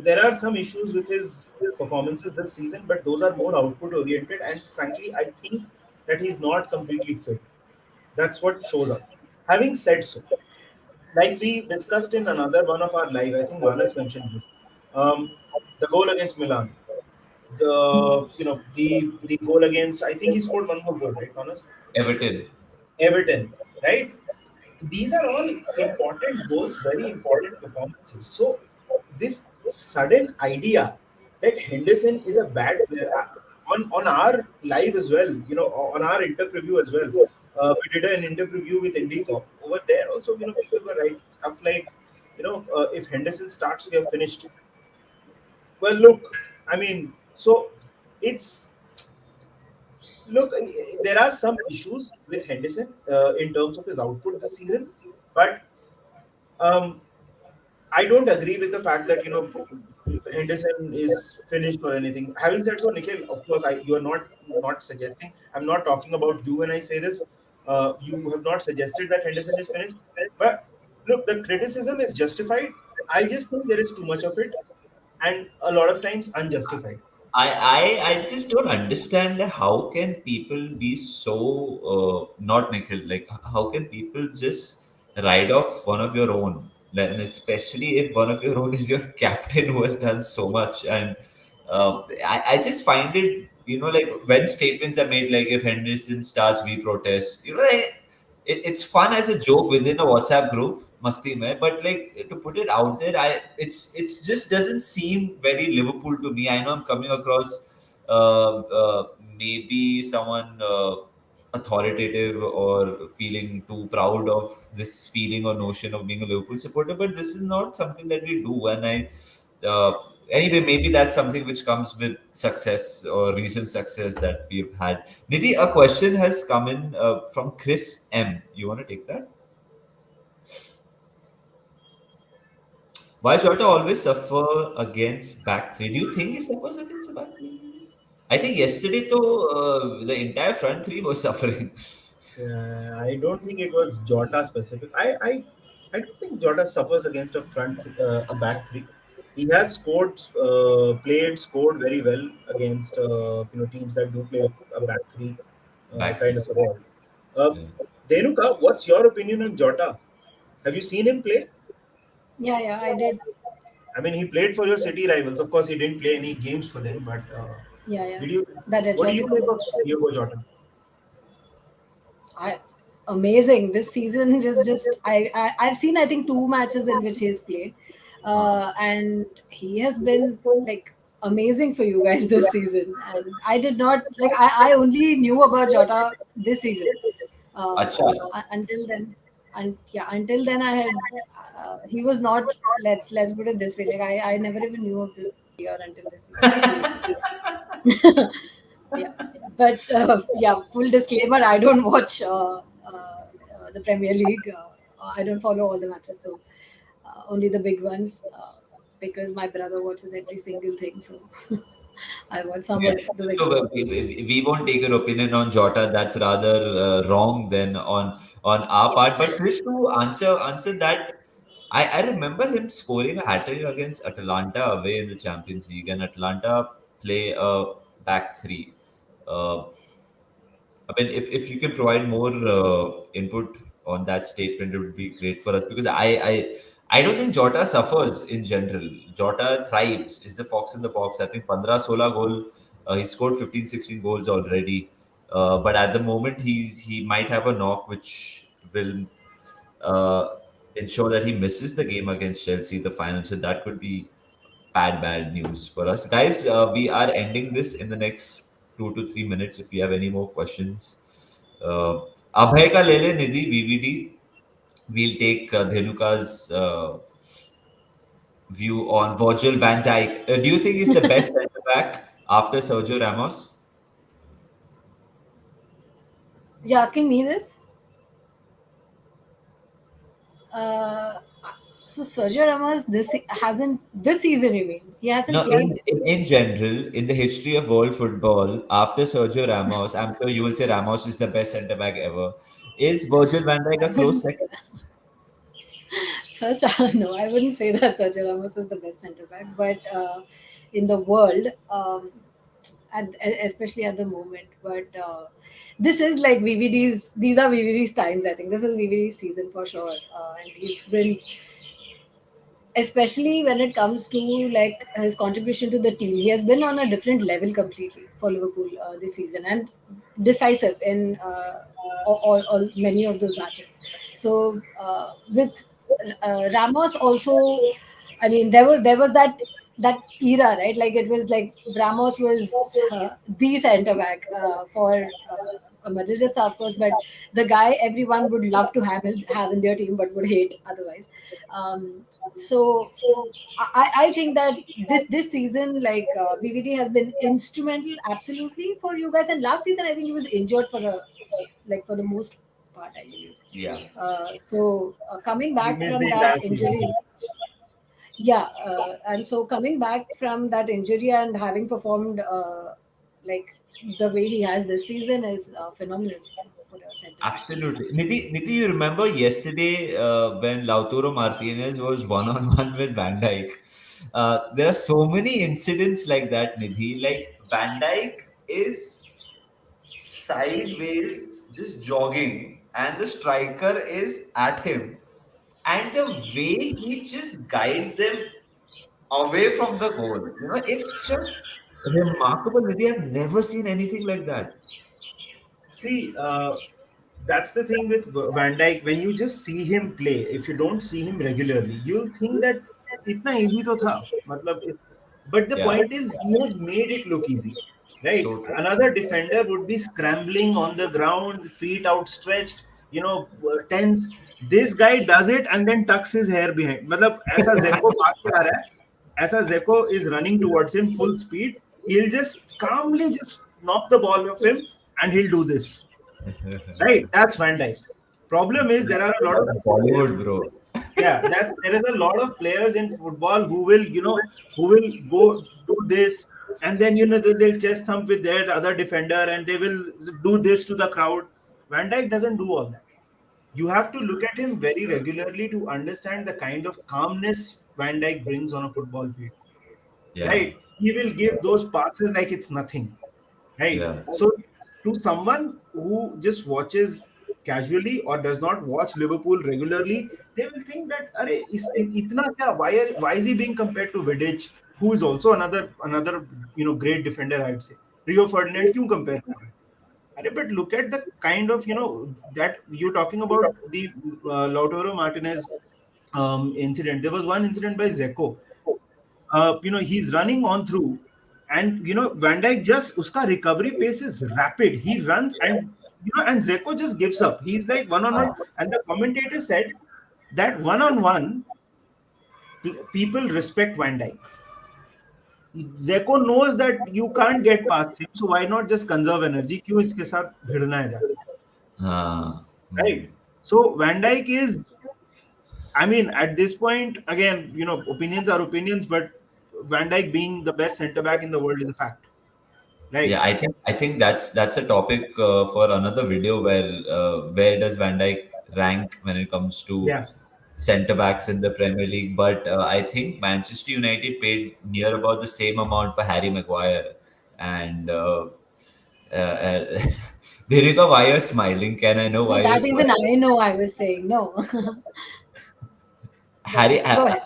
there are some issues with his performances this season, but those are more output oriented, and frankly, I think that he's not completely fit. That's what shows up. Having said so, like we discussed in another one of our live, I think Manas mentioned this. The goal against Milan, the goal against, I think he scored one more goal, right, Manas? Everton. Everton, right? These are all important goals, very important performances. So this sudden idea that Henderson is a bad player, on our live as well, you know, on our interview as well. We did an interview with IndyCop over there. Also, you know, people were writing stuff like, if Henderson starts, we are finished. Well, look, I mean, so it's look. There are some issues with Henderson in terms of his output this season, but um, I don't agree with the fact that Henderson is finished or anything. Having said so, Nikhil, of course, you are not suggesting. I'm not talking about you when I say this. You have not suggested that Henderson is finished, but look, the criticism is justified. I just think there is too much of it, and a lot of times unjustified. I just don't understand how can people be so not Nikhil. Like how can people just ride off one of your own, and especially if one of your own is your captain who has done so much. And I just find it, like when statements are made like if Henderson starts, we protest. It's fun as a joke within a WhatsApp group, masti mein, but like to put it out there, it's just doesn't seem very Liverpool to me. I know I'm coming across maybe someone authoritative or feeling too proud of this feeling or notion of being a Liverpool supporter, but this is not something that we do. And Anyway, maybe that's something which comes with success or recent success that we've had. Nidhi, a question has come in from Chris M. You want to take that? Why Jota always suffer against back three? Do you think he suffers against the back three? I think yesterday, though, the entire front three was suffering. I don't think it was Jota specific. I don't think Jota suffers against a back three. He has scored very well against teams that do play a back three Back three kind of system. football. Uh, Yeah. Denuka, what's your opinion on Jota? Have you seen him play? Yeah, yeah, I did. I mean, he played for your city rivals. Of course, he didn't play any games for them. But Yeah, yeah. did you? That What do you Atletico make of match. Diego Jota? I Amazing. This season just I've seen I think two matches in which he's played, and he has been like amazing for you guys this season. And I did not like I only knew about Jota this season. Acha. Until then, and yeah, until then I had he was not. Let's put it this way. Like I never even knew of this player until this season. Seriously. Yeah, but yeah, full disclaimer, I don't watch the Premier League. I don't follow all the matches, so only the big ones, because my brother watches every single thing, so I watch some Yeah. of the big So ones. we won't take your opinion on Jota. That's rather wrong than on our part. Yes. But Chris, to answer that, I remember him scoring a hat trick against Atalanta away in the Champions League, and Atalanta play a back three. Uh, I mean, if you can provide more input on that statement, it would be great for us because I don't think Jota suffers in general. Jota thrives. Is the fox in the box. I think 15 16 goal. He scored 15 16 goals already. But at the moment, he might have a knock which will uh, ensure that he misses the game against Chelsea, the final. So that could be bad news for us, guys. We are ending this in the next 2 to 3 minutes. If you have any more questions, uh, Abhay ka le le, Nidhi VVD. We'll take Dhenuka's view on Virgil van Dijk. Do you think he's the best centre back after Sergio Ramos? You're asking me this? Uh, so Sergio Ramos hasn't this season. You mean he hasn't No, played? in general, in the history of world football, after Sergio Ramos, I'm sure you will say Ramos is the best centre back ever. Is Virgil van Dijk I a close wouldn't say second? that. First, no, I wouldn't say that Sergio Ramos is the best centre back, but in the world, especially at the moment. But this is like VVD's. These are VVD's times. I think this is VVD's season for sure, and he's been, especially when it comes to like his contribution to the team. He has been on a different level completely for Liverpool this season, and decisive in many of those matches. So with Ramos also, I mean, there was that era, right? Like it was like Ramos was the centre back for a Madridista, of course, but the guy everyone would love to have in their team, but would hate otherwise. So I think that this season, like VVD has been instrumental, absolutely, for you guys. And last season, I think he was injured for the most part, I believe. Yeah. So coming He back missed from the that entire season. injury, yeah, and so coming back from that injury and having performed like the way he has this season is phenomenal for a centre back. Absolutely. Nidhi, you remember yesterday when Lautaro Martinez was one-on-one with Van Dijk? There are so many incidents like that, Nidhi. Like Van Dijk is sideways, just jogging, and the striker is at him. And the way he just guides them away from the goal, it's just remarkable, Nidhi. I've never seen anything like that. See, that's the thing with Van Dijk. When you just see him play, if you don't see him regularly, you'll think that इतना easy तो था. मतलब it's, but the Yeah, point is he has made it look easy, right? so true. Another defender would be scrambling on the ground, feet outstretched, tense. This guy does it and then tucks his hair behind. मतलब ऐसा Zeko भाग के आ रहा है, as a Zeko is running towards him full speed, he'll just calmly just knock the ball off him, and he'll do this. Right? That's Van Dijk. Problem is there are a lot of Bollywood, bro. yeah, that there is a lot of players in football who will, who will go do this, and then they'll chest thump with their other defender, and they will do this to the crowd. Van Dijk doesn't do all that. You have to look at him very regularly to understand the kind of calmness Van Dijk brings on a football field. Yeah, Right? He will give those passes like it's nothing. Right? yeah. So, to someone who just watches casually or does not watch Liverpool regularly, they will think that, "Arey, itna kya? Why is he being compared to Vidic, who is also another great defender? I'd say Rio Ferdinand. क्यों compare कर रहे हैं? अरे, but look at the kind of that you're talking about the Lautaro Martinez incident. There was one incident by Zeko. He's running on through, and Van Dijk just uska recovery pace is rapid. He runs, and Zeko just gives up. He's like one on one, and the commentator said that one on one people respect Van Dijk. Zeko knows that you can't get past him, so why not just conserve energy? क्यों इसके साथ भिड़ना है जाके, right? So Van Dijk is, I mean, at this point, again, opinions are opinions, but Van Dijk being the best centre back in the world is a fact, Yeah, right? I think that's a topic for another video where does Van Dijk rank when it comes to Yeah. centre backs in the Premier League? But I think Manchester United paid near about the same amount for Harry Maguire, and Dirika, why you're smiling? Can I know No, why you're that even smiling? I know. I was saying no. But Harry, go ahead.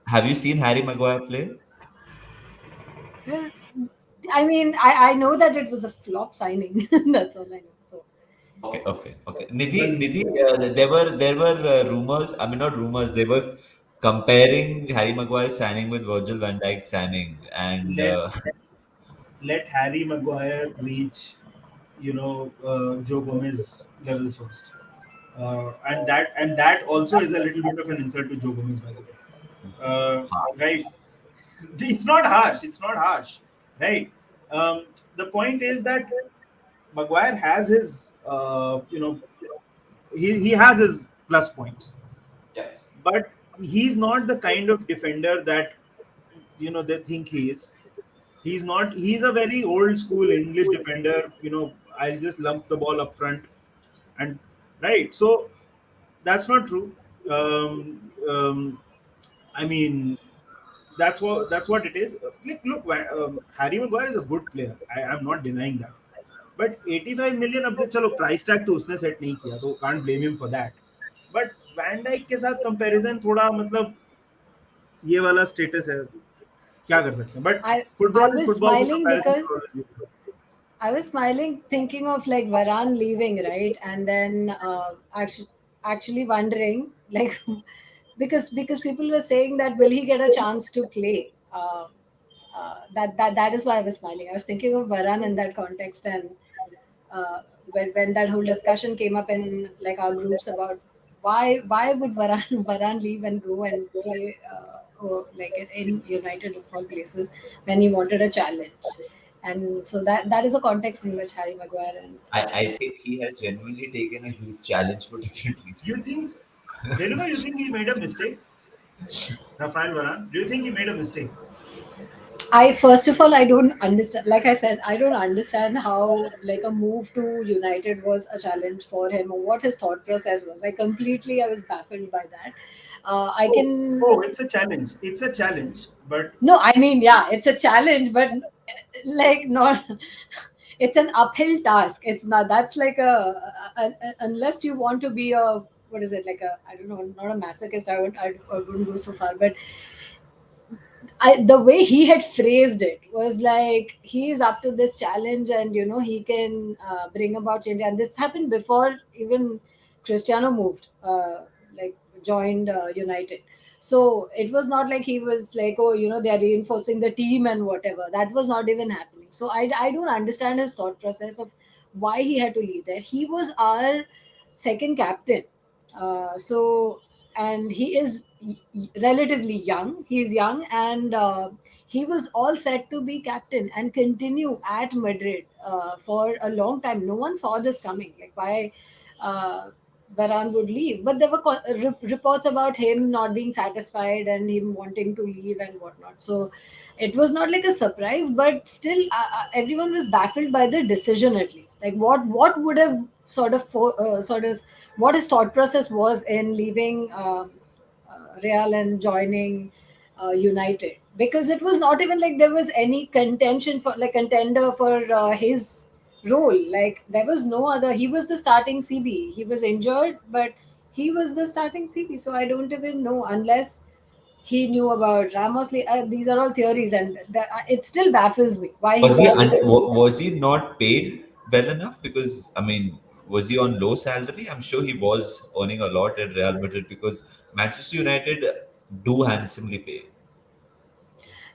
have you seen Harry Maguire play? Well, I mean, I know that it was a flop signing. That's all I know. So Okay. Well, Nidhi, there were rumors. I mean, not rumors. They were comparing Harry Maguire signing with Virgil van Dijk signing, and let let Harry Maguire reach, Joe Gomez levels first, and that also is a little bit of an insult to Joe Gomez, by the way. Right? It's not harsh. It's not harsh, right? The point is that Maguire has his, he has his plus points, yeah, but he's not the kind of defender that they think he is. He's not. He's a very old school English defender. I'll just lump the ball up front, and right. So that's not true. I mean, that's what it is. Look, Harry Maguire is a good player. I'm not denying that. But 85 million अब चलो price tag तो उसने set नहीं किया, तो can't blame him for that. But Van Dijk के साथ comparison थोड़ा मतलब ये वाला स्टेटस है, क्या कर सकते हैं, but I football was football में smiling because comparison. I was smiling thinking of like Varane leaving, right? And then actually wondering like because people were saying that will he get a chance to play? That is why I was smiling. I was thinking of Varane in that context, and when that whole discussion came up in like our groups about why would Varane Varane leave and go and play like in United of all places when he wanted a challenge, and so that is a context in which Harry Maguire and I think he has genuinely taken a huge challenge for different You reasons. think, Deluva, you think he made a mistake? Rafael Varane, do you think he made a mistake? I first of all I don't understand. Like I said, I don't understand how like a move to United was a challenge for him or what his thought process was. I was baffled by that. I Oh, can oh, it's a challenge. It's a challenge, but No, I mean, yeah, it's a challenge, but like not. It's an uphill task. It's not. That's like unless you want to be a what is it like a I don't know, not a masochist. I wouldn't go so far, but the way he had phrased it was like he is up to this challenge, and he can bring about change. And this happened before even Cristiano moved, like joined United. So it was not like he was like, oh, they are reinforcing the team and whatever. That was not even happening. So I don't understand his thought process of why he had to leave there. He was our second captain. So and he is relatively young. He's young, and he was all set to be captain and continue at Madrid for a long time. No one saw this coming. Like why Varane would leave, but there were reports about him not being satisfied and him wanting to leave and whatnot. So it was not like a surprise, but still, everyone was baffled by the decision. At least, like what would have sort of what his thought process was in leaving Real and joining United, because it was not even like there was any contention for like contender for his role. Like there was no other. He was the starting CB. He was injured, but he was the starting CB. So I don't even know unless he knew about Ramos. These are all theories, and it still baffles me why he Was he would leave. was he not paid well enough? Because I mean, was he on low salary? I'm sure he was earning a lot at Real Madrid because Manchester United do handsomely pay.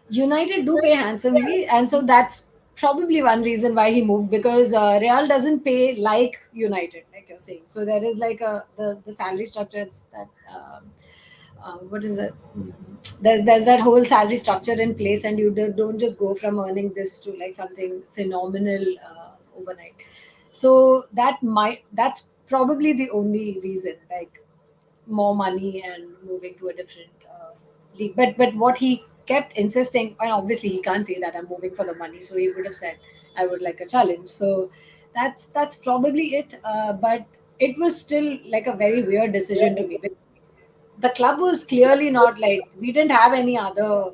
United do pay handsomely, and so that's probably one reason why he moved, because Real doesn't pay like United, like you're saying. So there is like the salary structure. It's that what is it? There's that whole salary structure in place, and you don't just go from earning this to like something phenomenal overnight. So that's probably the only reason. Like more money and moving to a different league. But what he kept insisting, and obviously he can't say that I'm moving for the money, so he would have said I would like a challenge. So that's probably it. But it was still like a very weird decision to me. The club was clearly not like, we didn't have any other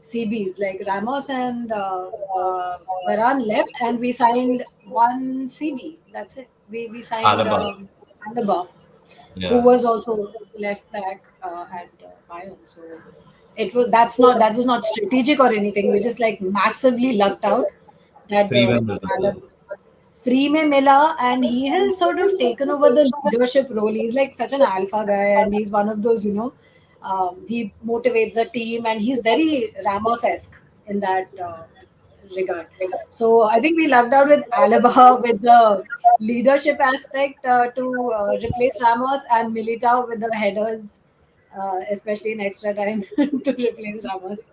CBs like Ramos and Varane left, and we signed one CB. That's it. We signed Alaba, Alaba, who yeah, was also left back at Bayern. So that was not strategic or anything. We just like massively lucked out that Freeman was not there. Freeme Miller, and he has sort of taken over the leadership role. He's like such an alpha guy, and he's one of those, he motivates the team, and he's very Ramos esque in that regard. So I think we lucked out with Alaba with the leadership aspect to replace Ramos, and Militao with the headers, especially in extra time to replace Ramos.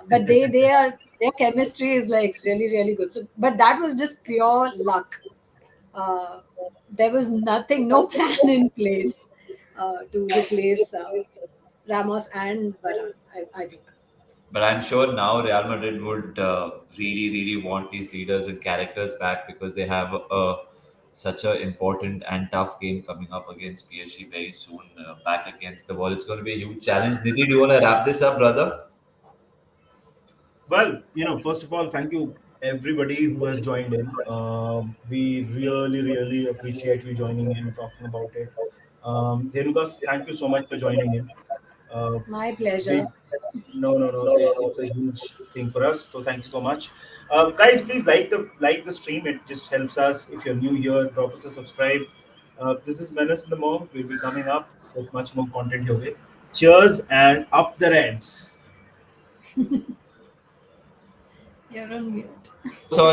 But they are their chemistry is like really really good. So, but that was just pure luck. Uh, there was nothing, no plan in place to replace Ramos and Varane. I think. But I'm sure now Real Madrid would really, really want these leaders and characters back because they have such an important and tough game coming up against PSG very soon. Back against the wall, it's going to be a huge challenge. Nidhi, do you want to wrap this up, brother? Well, first of all, thank you everybody who has joined in. We really, really appreciate you joining in, talking about it. Denugas, thank you so much for joining in. Uh, My we pleasure. No, no, no. It's a huge thing for us. So thank you so much, guys. Please like the stream. It just helps us. If you're new here, drop us a subscribe. This is Menace in the Monk. We'll be coming up with much more content your way. Cheers and up the Reds. You're on mute. So sorry.